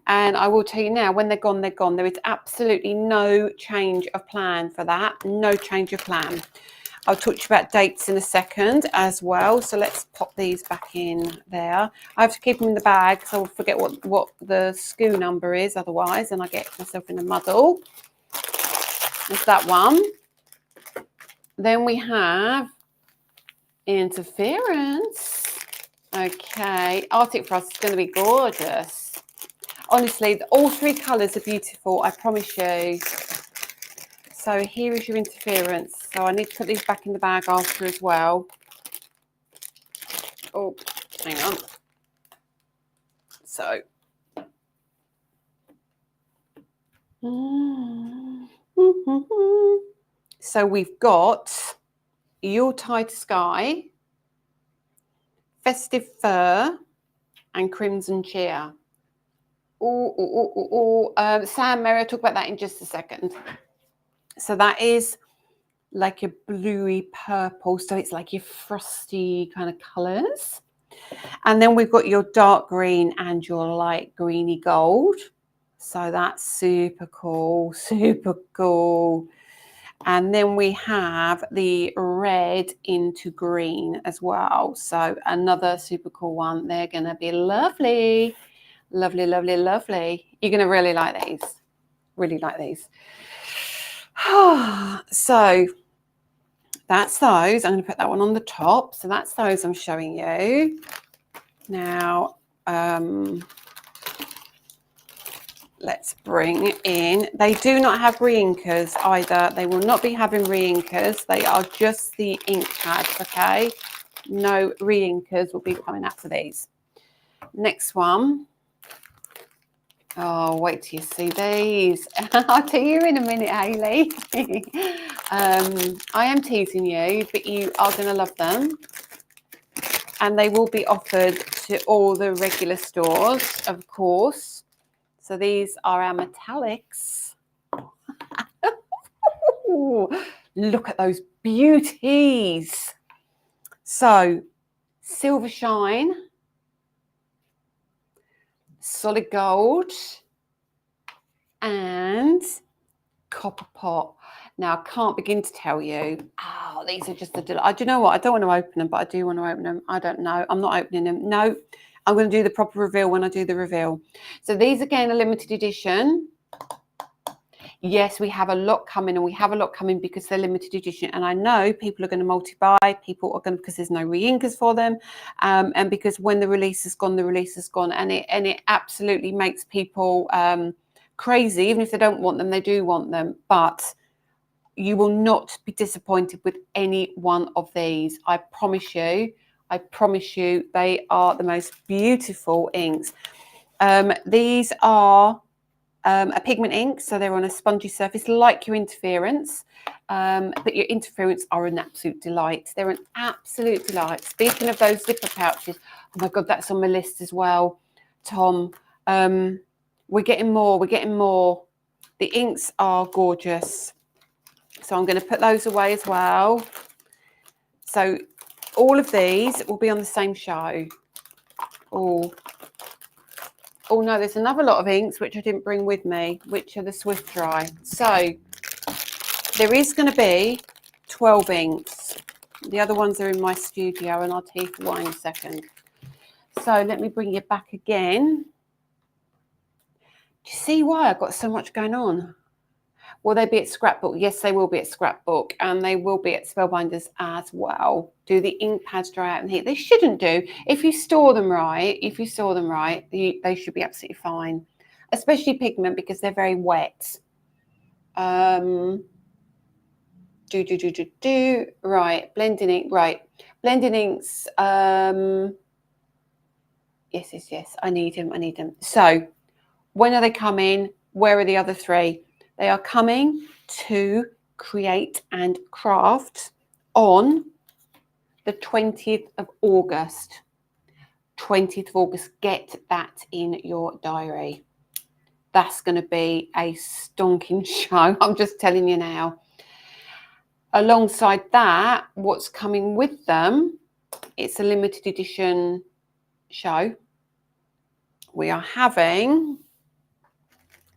and I will tell you now, when they're gone, they're gone. There is absolutely no change of plan for that. No change of plan. I'll talk to you about dates in a second as well. So let's pop these back in there. I have to keep them in the bag, so I'll forget what the SKU number is otherwise, and I get myself in a muddle. There's that one. Then we have Interference. Okay, Arctic Frost is going to be gorgeous. Honestly, all three colours are beautiful, I promise you. So here is your interference. So I need to put these back in the bag after as well. Oh, hang on. So. So we've got Yuletide Sky, Festive Fur, and Crimson Cheer. Sam, Mary, I'll talk about that in just a second. So that is like a bluey purple. So it's like your frosty kind of colours. And then we've got your dark green and your light greeny gold. So that's super cool, super cool. And then we have the red into green as well. So another super cool one. They're going to be lovely. Lovely, lovely, lovely. You're going to really like these. Really like these. So that's those. I'm going to put that one on the top. So that's those I'm showing you. Now, let's bring in, they do not have re-inkers either. They will not be having re-inkers. They are just the ink pads, okay? No re-inkers will be coming out for these. Next one. Oh, wait till you see these. I'll tell you in a minute, Hayley. I am teasing you, but you are going to love them. And they will be offered to all the regular stores, of course. So these are our metallics. Ooh, look at those beauties. So Silver Shine, Solid Gold, and Copper Pot. Now, I can't begin to tell you. Oh, these are just a delight. Do you know what? I don't want to open them, but I do want to open them. I don't know. I'm not opening them. No, I'm going to do the proper reveal when I do the reveal. So these, again, are limited edition. Yes, we have a lot coming, and we have a lot coming because they're limited edition. And I know people are going to multi-buy. People are going to, because there's no re-inkers for them, and because when the release is gone, the release is gone, and it absolutely makes people crazy. Even if they don't want them, they do want them. But you will not be disappointed with any one of these. I promise you. I promise you, they are the most beautiful inks. These are a pigment ink, so they're on a spongy surface like your interference, but your interference are an absolute delight. They're an absolute delight. Speaking of those zipper pouches, oh my God, that's on my list as well, Tom. We're getting more. We're getting more. The inks are gorgeous. So I'm going to put those away as well. So all of these will be on the same show. Oh no, there's another lot of inks which I didn't bring with me, which are the Swift Dry. So there is going to be 12 inks. The other ones are in my studio, and I'll tell you why in a second. So let me bring you back again. Do you see why I've got so much going on? Will they be at Scrapbook? Yes, they will be at Scrapbook, and they will be at Spellbinders as well. Do the ink pads dry out in heat? They shouldn't do. If you store them right, they should be absolutely fine, especially pigment, because they're very wet. Right, blending ink, right. Blending inks, yes, I need them. So when are they coming? Where are the other three? They are coming to Create and Craft on the 20th of August. 20th of August, get that in your diary. That's going to be a stonking show. I'm just telling you now. Alongside that, what's coming with them, it's a limited edition show. We are having,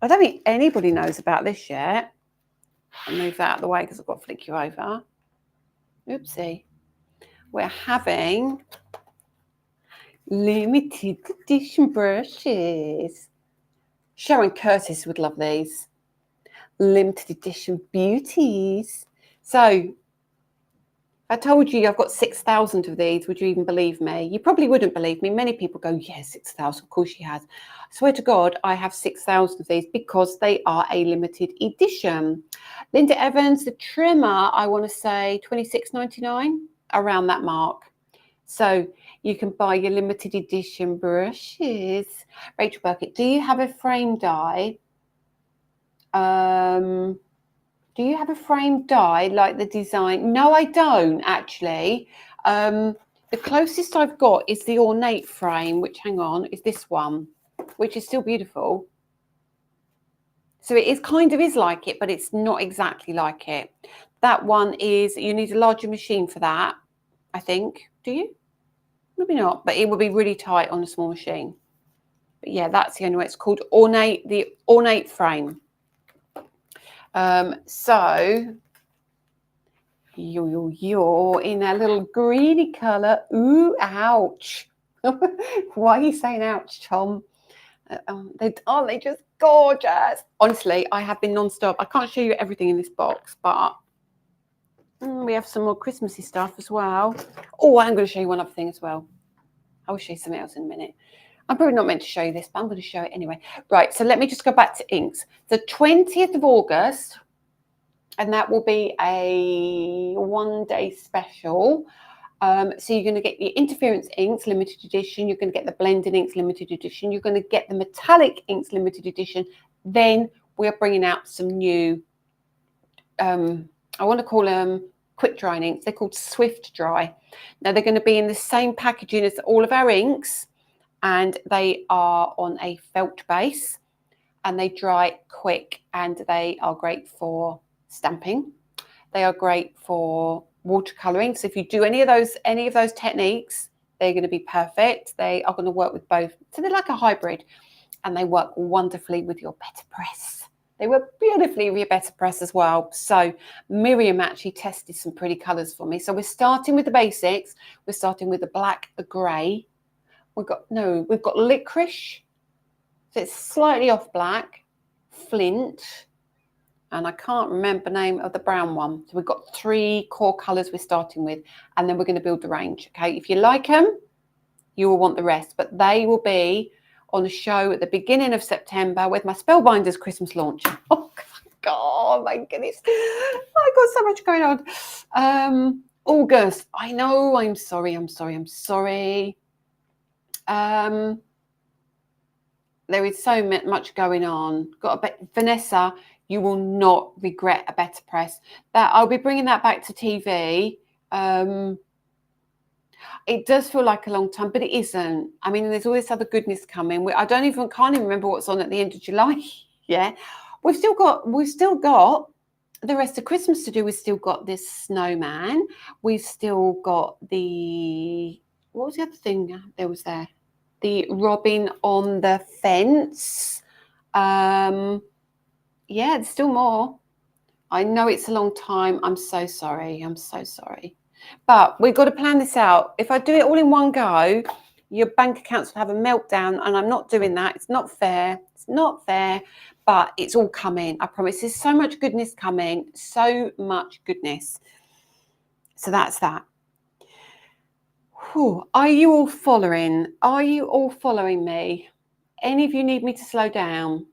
I don't think anybody knows about this yet. I'll move that out of the way because I've got to flick you over. Oopsie. We're having limited edition brushes. Sharon Curtis would love these. Limited edition beauties. So I told you I've got 6,000 of these. Would you even believe me? You probably wouldn't believe me. Many people go, yeah, 6,000. Of course she has. I swear to God, I have 6,000 of these because they are a limited edition. Linda Evans, the trimmer, I want to say $26.99, around that mark. So you can buy your limited edition brushes. Rachel Burkett, do you have a frame die? Do you have a frame die like the design? No, I don't actually. The closest I've got is the ornate frame, which, hang on, is this one, which is still beautiful. So it is kind of is like it, but it's not exactly like it. That one is, you need a larger machine for that, I think. Do you? Maybe not, but it would be really tight on a small machine. But yeah, that's the only way. It's called ornate, the ornate frame. So you're in a little greeny colour. Ooh, ouch. Why are you saying ouch, Tom? Aren't they just gorgeous? Honestly, I have been non-stop. I can't show you everything in this box, but we have some more Christmassy stuff as well. Oh, I'm going to show you one other thing as well. I will show you something else in a minute. I'm probably not meant to show you this, but I'm going to show it anyway. Right, so let me just go back to inks. The 20th of August, and that will be a one-day special. So you're going to get your interference inks limited edition. You're going to get the blending inks limited edition. You're going to get the metallic inks limited edition. Then we're bringing out some new, I want to call them quick drying inks. They're called Swift Dry. Now they're going to be in the same packaging as all of our inks, and they are on a felt base, and they dry quick, and they are great for stamping. They are great for watercoloring. So if you do any of those techniques, they're going to be perfect. They are going to work with both. So they're like a hybrid, and they work wonderfully with your better press. They work beautifully with your better press as well. So Miriam actually tested some pretty colours for me. So we're starting with the basics. We're starting with a black, a grey. We've got licorice. So it's slightly off black, flint, and I can't remember the name of the brown one. So we've got 3 core colours we're starting with, and then we're going to build the range. Okay, if you like them, you will want the rest, but they will be on a show at the beginning of September with my Spellbinders Christmas launch. Oh God, my goodness, I've got so much going on. August, I know, I'm sorry. There is so much going on. Vanessa, you will not regret a better press. That I'll be bringing that back to TV. It does feel like a long time, but it isn't. I mean, there's all this other goodness coming. Can't even remember what's on at the end of July. Yeah, we've still got the rest of Christmas to do. We've still got this snowman. We've still got what was the other thing there was there? The robin on the fence. Yeah, there's still more. I know it's a long time. I'm so sorry. But we've got to plan this out. If I do it all in one go, your bank accounts will have a meltdown, and I'm not doing that. It's not fair. But it's all coming. I promise. There's so much goodness coming. So much goodness. So that's that. Whew. Are you all following? Are you all following me? Any of you need me to slow down?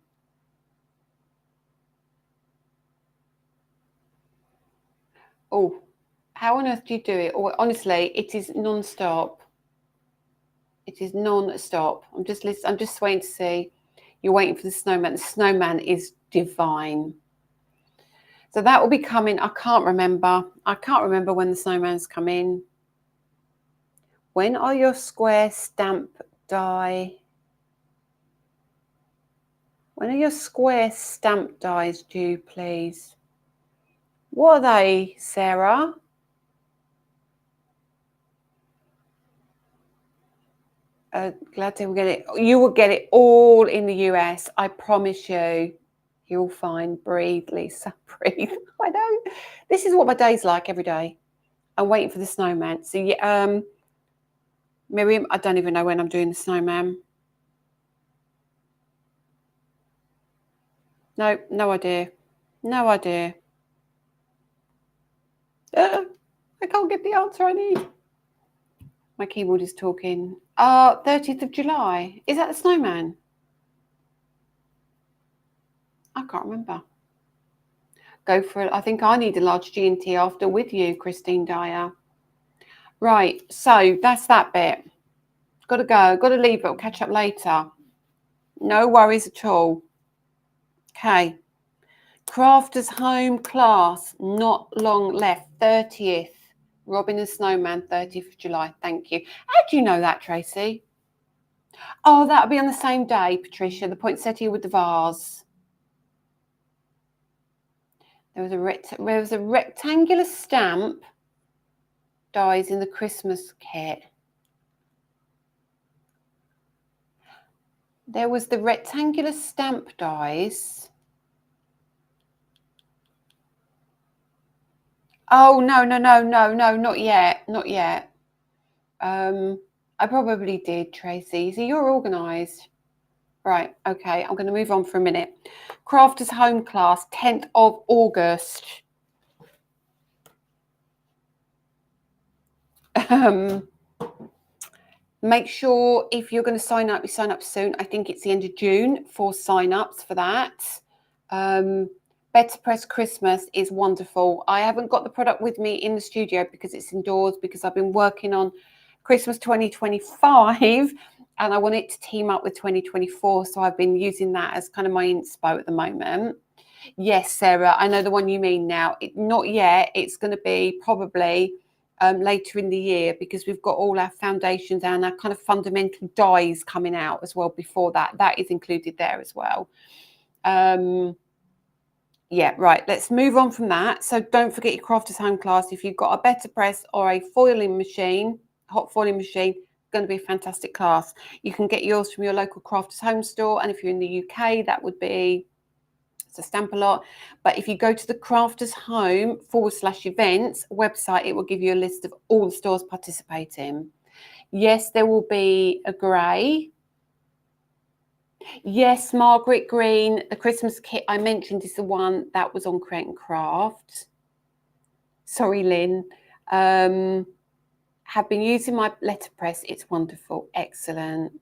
Oh, how on earth do you do it? Or honestly, it is non-stop. It is non-stop. I'm just waiting to see. You're waiting for the snowman. The snowman is divine. So that will be coming. I can't remember when the snowman's come in. When are your square stamp die? When are your square stamp dies due, please? What are they, Sarah? Glad to get it. You will get it all in the US. I promise you. You'll find. Breathe, Lisa. Breathe. I know. This is what my day's like every day. I'm waiting for the snowman. So yeah, Miriam, I don't even know when I'm doing the snowman. No idea. I can't get the answer I need. My keyboard is talking. 30th of July. Is that the snowman? I can't remember. Go for it. I think I need a large G&T after with you, Christine Dyer. Right, so that's that bit. Got to go. Got to leave it. We'll catch up later. No worries at all. Okay. Crafters Home class. Not long left. 30th. Robin and Snowman, 30th of July. Thank you. How do you know that, Tracy? Oh, that'll be on the same day, Patricia. The poinsettia with the vase. There was a rectangular stamp dies in the Christmas kit. There was the rectangular stamp dies. Oh, no, not yet. Not yet. I probably did, Tracy. So you're organised. Right, okay. I'm going to move on for a minute. Crafters Home class, 10th of August. Make sure if you're going to sign up, you sign up soon. I think it's the end of June for sign-ups for that. Better Press Christmas is wonderful. I haven't got the product with me in the studio because it's indoors, because I've been working on Christmas 2025 and I want it to team up with 2024. So I've been using that as kind of my inspo at the moment. Yes, Sarah, I know the one you mean now. Not yet. It's going to be probably later in the year, because we've got all our foundations and our kind of fundamental dies coming out as well before that. That is included there as well. Yeah, right. Let's move on from that. So don't forget your Crafters Home class. If you've got a better press or a foiling machine, hot foiling machine, going to be a fantastic class. You can get yours from your local Crafters Home store. And if you're in the UK, that would be a Stamp-A-Lot. But if you go to the Crafters Home /events website, it will give you a list of all the stores participating. Yes, there will be a grey. Yes, Margaret Green, the Christmas kit I mentioned is the one that was on Create and Craft. Sorry, Lynn. Have been using my letterpress. It's wonderful. Excellent.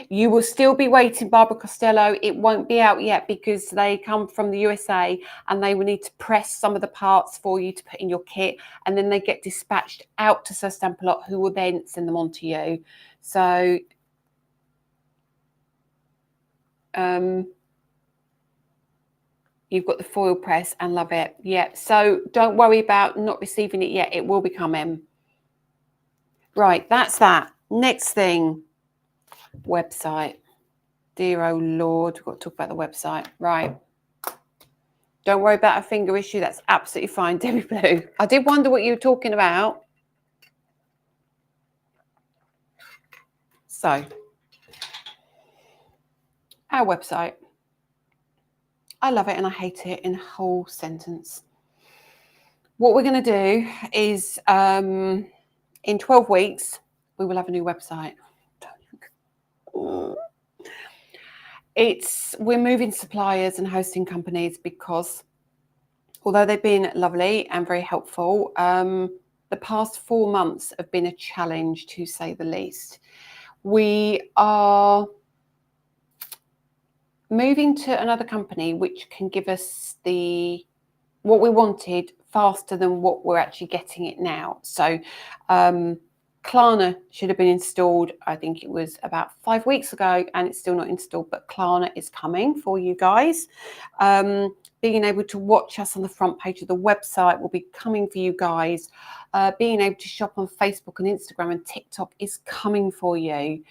You will still be waiting, Barbara Costello. It won't be out yet because they come from the USA and they will need to press some of the parts for you to put in your kit, and then they get dispatched out to Sir Stamp-A-Lot, who will then send them on to you. So you've got the foil press and love it. Yeah, so don't worry about not receiving it yet. It will be coming. Right, that's that. Next thing, website. Dear oh Lord, we've got to talk about the website. Right. Don't worry about a finger issue. That's absolutely fine, Debbie Blue. I did wonder what you were talking about. So, our website. I love it and I hate it in a whole sentence. What we're going to do is in 12 weeks, we will have a new website. We're moving suppliers and hosting companies because although they've been lovely and very helpful, the past 4 months have been a challenge, to say the least. We are moving to another company which can give us what we wanted faster than what we're actually getting it now. So Klarna should have been installed, I think it was about 5 weeks ago, and it's still not installed, but Klarna is coming for you guys. Being able to watch us on the front page of the website will be coming for you guys. Being able to shop on Facebook and Instagram and TikTok is coming for you.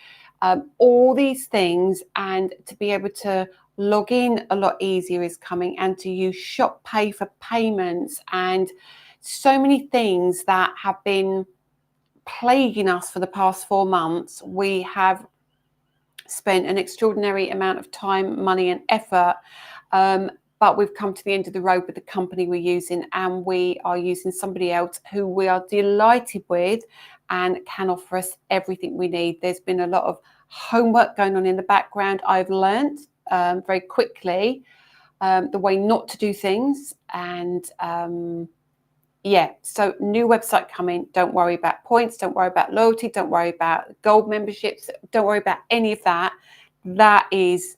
All these things, and to be able to log in a lot easier is coming, and to use Shop Pay for payments, and so many things that have been plaguing us for the past 4 months. We have spent an extraordinary amount of time, money and effort, but we've come to the end of the road with the company we're using, and we are using somebody else who we are delighted with and can offer us everything we need. There's been a lot of homework going on in the background. I've learned very quickly the way not to do things, and Yeah, so new website coming. Don't worry about points. Don't worry about loyalty. Don't worry about gold memberships. Don't worry about any of that. That is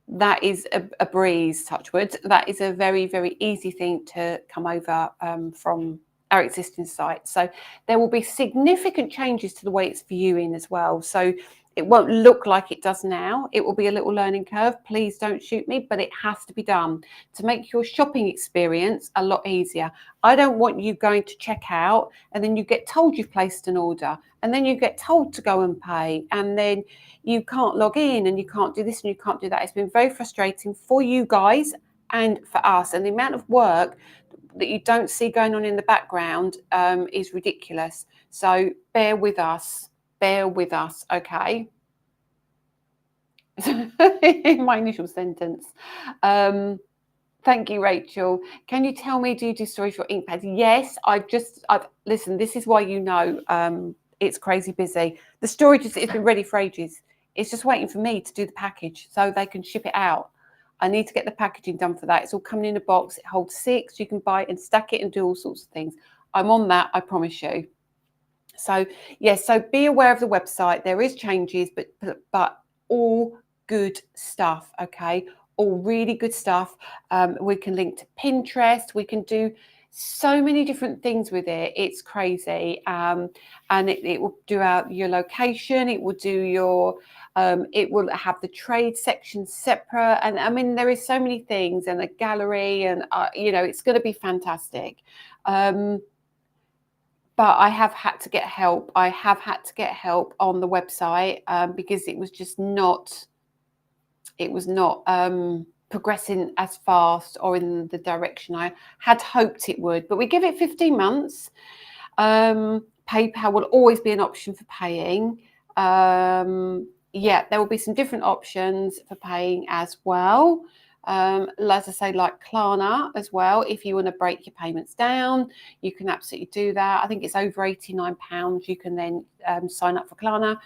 a breeze, touch wood. That is a very, very easy thing to come over from our existing site. So there will be significant changes to the way it's viewing as well. So it won't look like it does now. It will be a little learning curve. Please don't shoot me, but it has to be done to make your shopping experience a lot easier. I don't want you going to check out and then you get told you've placed an order and then you get told to go and pay and then you can't log in and you can't do this and you can't do that. It's been very frustrating for you guys and for us. And the amount of work that you don't see going on in the background is ridiculous. So bear with us. Bear with us, okay? My initial sentence. Thank you, Rachel. Can you tell me, do you do storage for ink pads? Yes, listen, this is why you know it's crazy busy. The storage it's been ready for ages. It's just waiting for me to do the package so they can ship it out. I need to get the packaging done for that. It's all coming in a box. It holds 6. You can buy it and stack it and do all sorts of things. I'm on that, I promise you. So yes, so be aware of the website. There is changes, but all good stuff, okay? All really good stuff. We can link to Pinterest. We can do so many different things with it. It's crazy. And it will do your location. It will do your, it will have the trade section separate. And I mean, there is so many things and a gallery and, you know, it's going to be fantastic. But I have had to get help. I have had to get help on the website because it was just not, progressing as fast or in the direction I had hoped it would. But we give it 15 months. PayPal will always be an option for paying. Yeah, there will be some different options for paying as well. As I say, like Klarna as well. If you want to break your payments down, you can absolutely do that. I think it's over £89. You can then sign up for Klarna.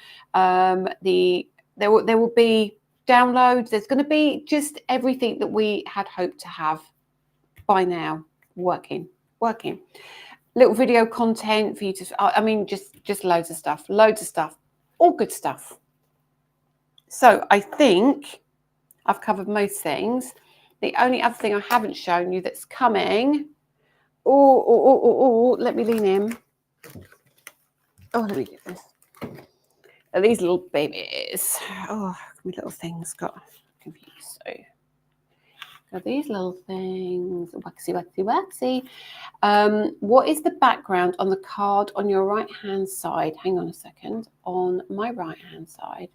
There will be downloads. There's going to be just everything that we had hoped to have by now working. Little video content for you to. I mean, just loads of stuff. All good stuff. So I think I've covered most things. The only other thing I haven't shown you that's coming. Let me lean in. Oh, let me get this. These little babies. Oh, my little things got confused. So, got these little things. Waxy. What is the background on the card on your right-hand side? Hang on a second. On my right-hand side.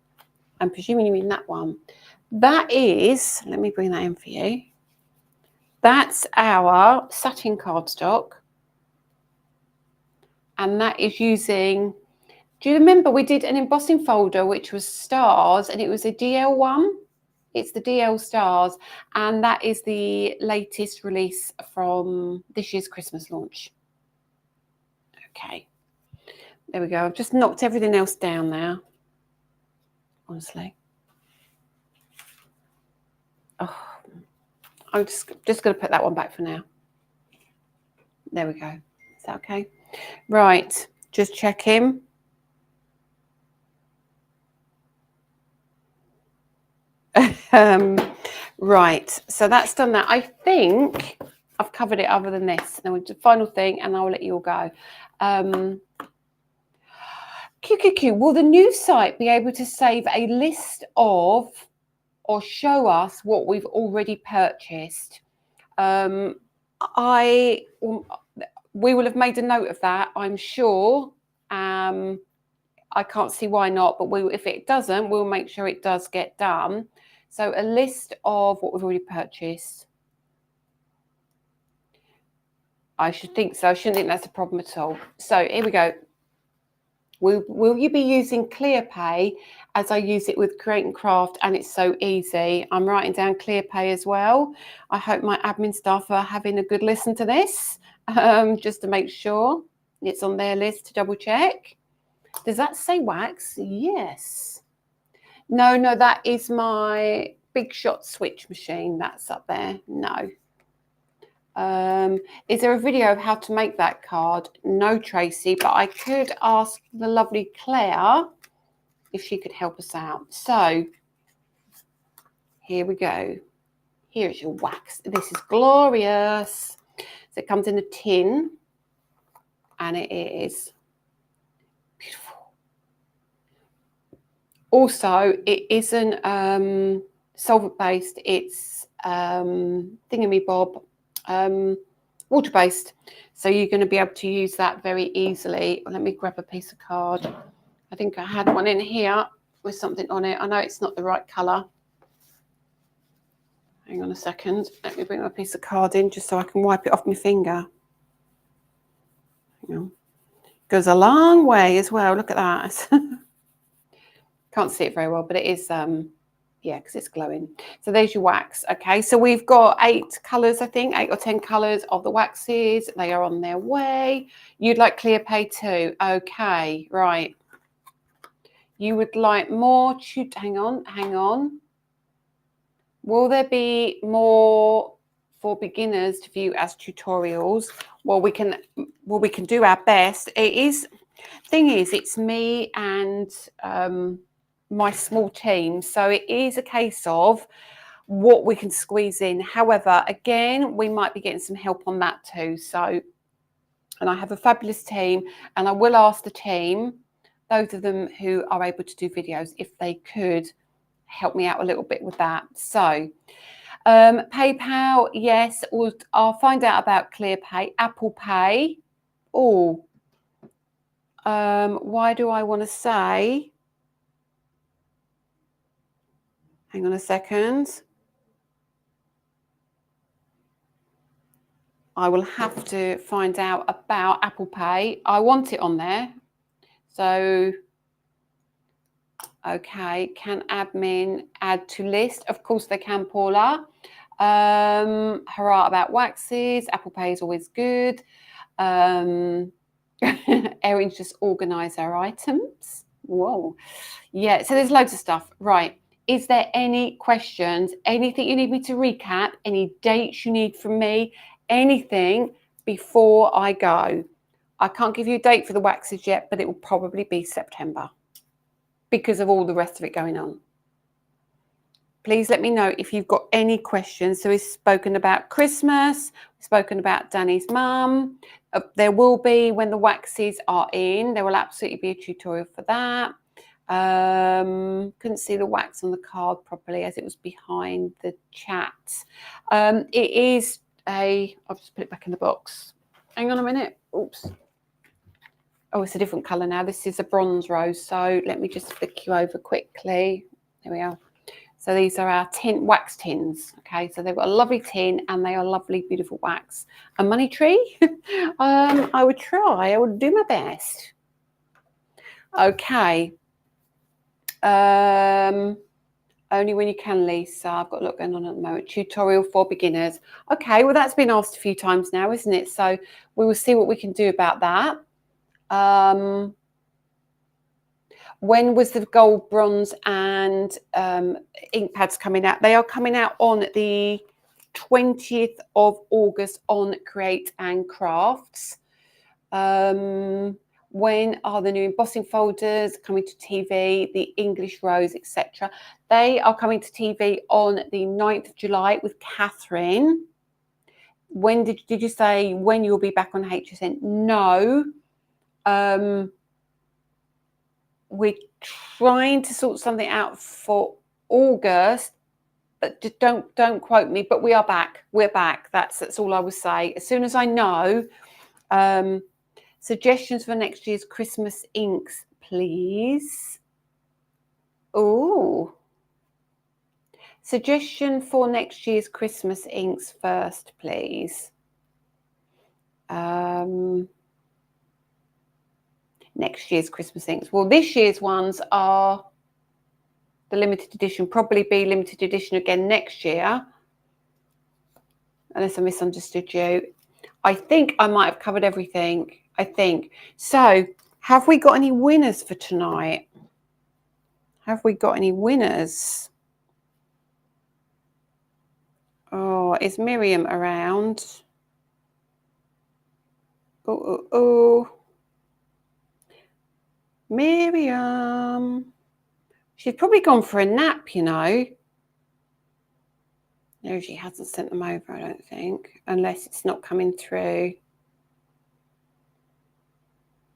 I'm presuming you mean that one. That is, let me bring that in for you. That's our satin cardstock. And that is using, do you remember we did an embossing folder which was stars and it was a DL one? It's the DL stars. And that is the latest release from this year's Christmas launch. Okay. There we go. I've just knocked everything else down now. Honestly. Oh, I'm just going to put that one back for now. There we go. Is that okay? Right. Just checking. Right. So that's done that. I think I've covered it other than this. Then we'll do the final thing and I'll let you all go. QQQ, will the new site be able to save a list of or show us what we've already purchased? We will have made a note of that, I'm sure. I can't see why not, but if it doesn't, we'll make sure it does get done. So a list of what we've already purchased. I should think so. I shouldn't think that's a problem at all. So here we go. Will you be using ClearPay as I use it with Create and Craft? And it's so easy. I'm writing down ClearPay as well. I hope my admin staff are having a good listen to this, just to make sure it's on their list to double check. Does that say wax? Yes. No, that is my Big Shot switch machine. That's up there. No. Is there a video of how to make that card? No, Tracy, but I could ask the lovely Claire if she could help us out. So here we go. Here is your wax. This is glorious. So it comes in a tin, and it is beautiful. Also, it isn't solvent based. It's thingamabob, water based. So you're going to be able to use that very easily. Let me grab a piece of card. I think I had one in here with something on it. I know it's not the right colour. Hang on a second. Let me bring my piece of card in just so I can wipe it off my finger. Hang on. Goes a long way as well. Look at that. Can't see it very well, but it is, yeah, because it's glowing. So there's your wax. Okay, so we've got 8 colours, I think, 8 or 10 colours of the waxes. They are on their way. You'd like clear pay too. Okay, right. You would like more, hang on. Will there be more for beginners to view as tutorials? Well, we can do our best. Thing is, it's me and my small team, so it is a case of what we can squeeze in. However, again, we might be getting some help on that too. So, and I have a fabulous team, and I will ask the team, those of them who are able to do videos, if they could help me out a little bit with that. So PayPal, yes, I'll find out about ClearPay. Apple Pay, oh, why do I want to say, hang on a second, I will have to find out about Apple Pay. I want it on there. So okay, can admin add to list? Of course they can, Paula. Hurrah about waxes. Apple Pay is always good. Erin's just organise our items. Whoa. Yeah, so there's loads of stuff. Right. Is there any questions? Anything you need me to recap? Any dates you need from me? Anything before I go? I can't give you a date for the waxes yet, but it will probably be September, because of all the rest of it going on. Please let me know if you've got any questions. So we've spoken about Christmas, we've spoken about Danny's mum. There will be, when the waxes are in, there will absolutely be a tutorial for that. Couldn't see the wax on the card properly as it was behind the chat. It is I'll just put it back in the box. Hang on a minute. Oops. Oh, it's a different colour now. This is a bronze rose. So let me just flick you over quickly. There we are. So these are our wax tins. Okay, so they've got a lovely tin and they are lovely, beautiful wax. A money tree? I would try. I would do my best. Okay. Only when you can, Lisa. I've got a lot going on at the moment. Tutorial for beginners. Okay, well, that's been asked a few times now, isn't it? So we will see what we can do about that. When was the gold, bronze and ink pads coming out? They are coming out on the 20th of August on Create and Crafts. When are the new embossing folders coming to TV, the English Rose, etc.? They are coming to TV on the 9th of July with Catherine. When did you say when you'll be back on HSN? No. We're trying to sort something out for August, but just don't quote me. But we are back. We're back. That's all I would say. As soon as I know. Suggestions for next year's Christmas inks, please. Oh, suggestion for next year's Christmas inks first, please. Next year's Christmas inks. Well, this year's ones are the limited edition, probably be limited edition again next year, unless I misunderstood you. I think I might have covered everything. I think. So, have we got any winners for tonight? Have we got any winners? Oh, is Miriam around? Oh. Miriam. She's probably gone for a nap, you know. No, she hasn't sent them over, I don't think, unless it's not coming through.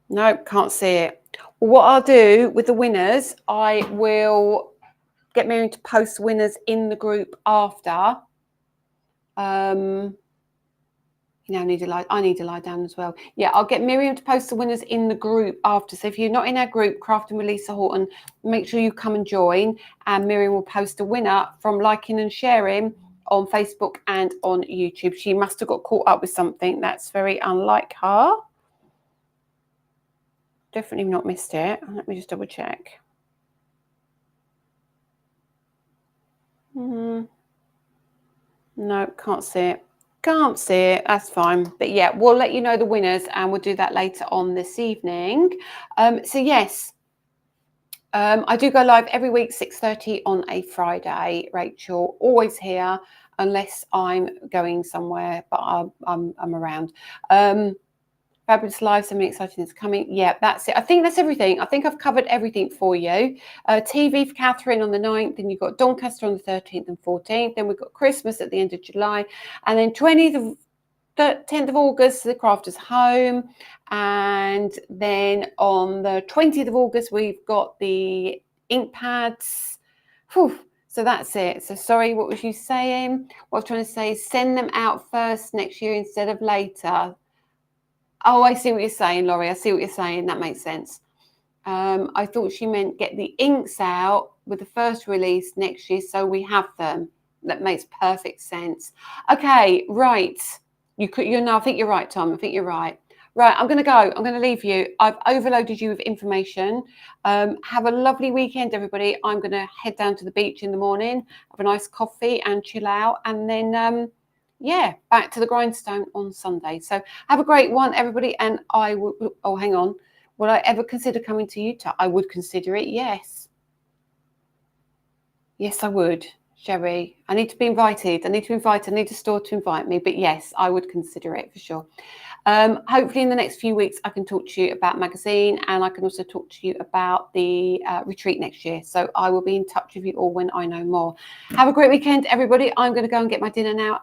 Nope, can't see it. What I'll do with the winners, I will get Miriam to post winners in the group after. You know, I need to lie down as well. Yeah, I'll get Miriam to post the winners in the group after. So if you're not in our group, Crafting with Lisa Horton, make sure you come and join. And Miriam will post a winner from liking and sharing on Facebook and on YouTube. She must have got caught up with something. That's very unlike her. Definitely not missed it. Let me just double check. No, can't see it. Can't see it. That's fine. But yeah, we'll let you know the winners and we'll do that later on this evening. So yes, I do go live every week, 6:30 on a Friday, Rachel. Always here unless I'm going somewhere, but I'm around. Fabulous live, something exciting is coming. Yeah, that's it. I think that's everything. I think I've covered everything for you. TV for Catherine on the 9th, then you've got Doncaster on the 13th and 14th, then we've got Christmas at the end of July, and then 10th of August, the Crafters Home, and then on the 20th of August, we've got the ink pads. Whew. So that's it. So sorry, what was you saying? What I was trying to say is send them out first next year instead of later. Oh, I see what you're saying, Laurie. I see what you're saying. That makes sense. I thought she meant get the inks out with the first release next year so we have them. That makes perfect sense. Okay, right. I think you're right, Tom. I think you're right. Right, I'm going to go. I'm going to leave you. I've overloaded you with information. Have a lovely weekend, everybody. I'm going to head down to the beach in the morning, have a nice coffee and chill out. And then, yeah, back to the grindstone on Sunday. So have a great one, everybody. And I will, oh, hang on. Would I ever consider coming to Utah? I would consider it, yes. Yes, I would, Sherry. I need to be invited. I need a store to invite me. But yes, I would consider it for sure. Hopefully in the next few weeks, I can talk to you about magazine and I can also talk to you about the retreat next year. So I will be in touch with you all when I know more. Have a great weekend, everybody. I'm going to go and get my dinner now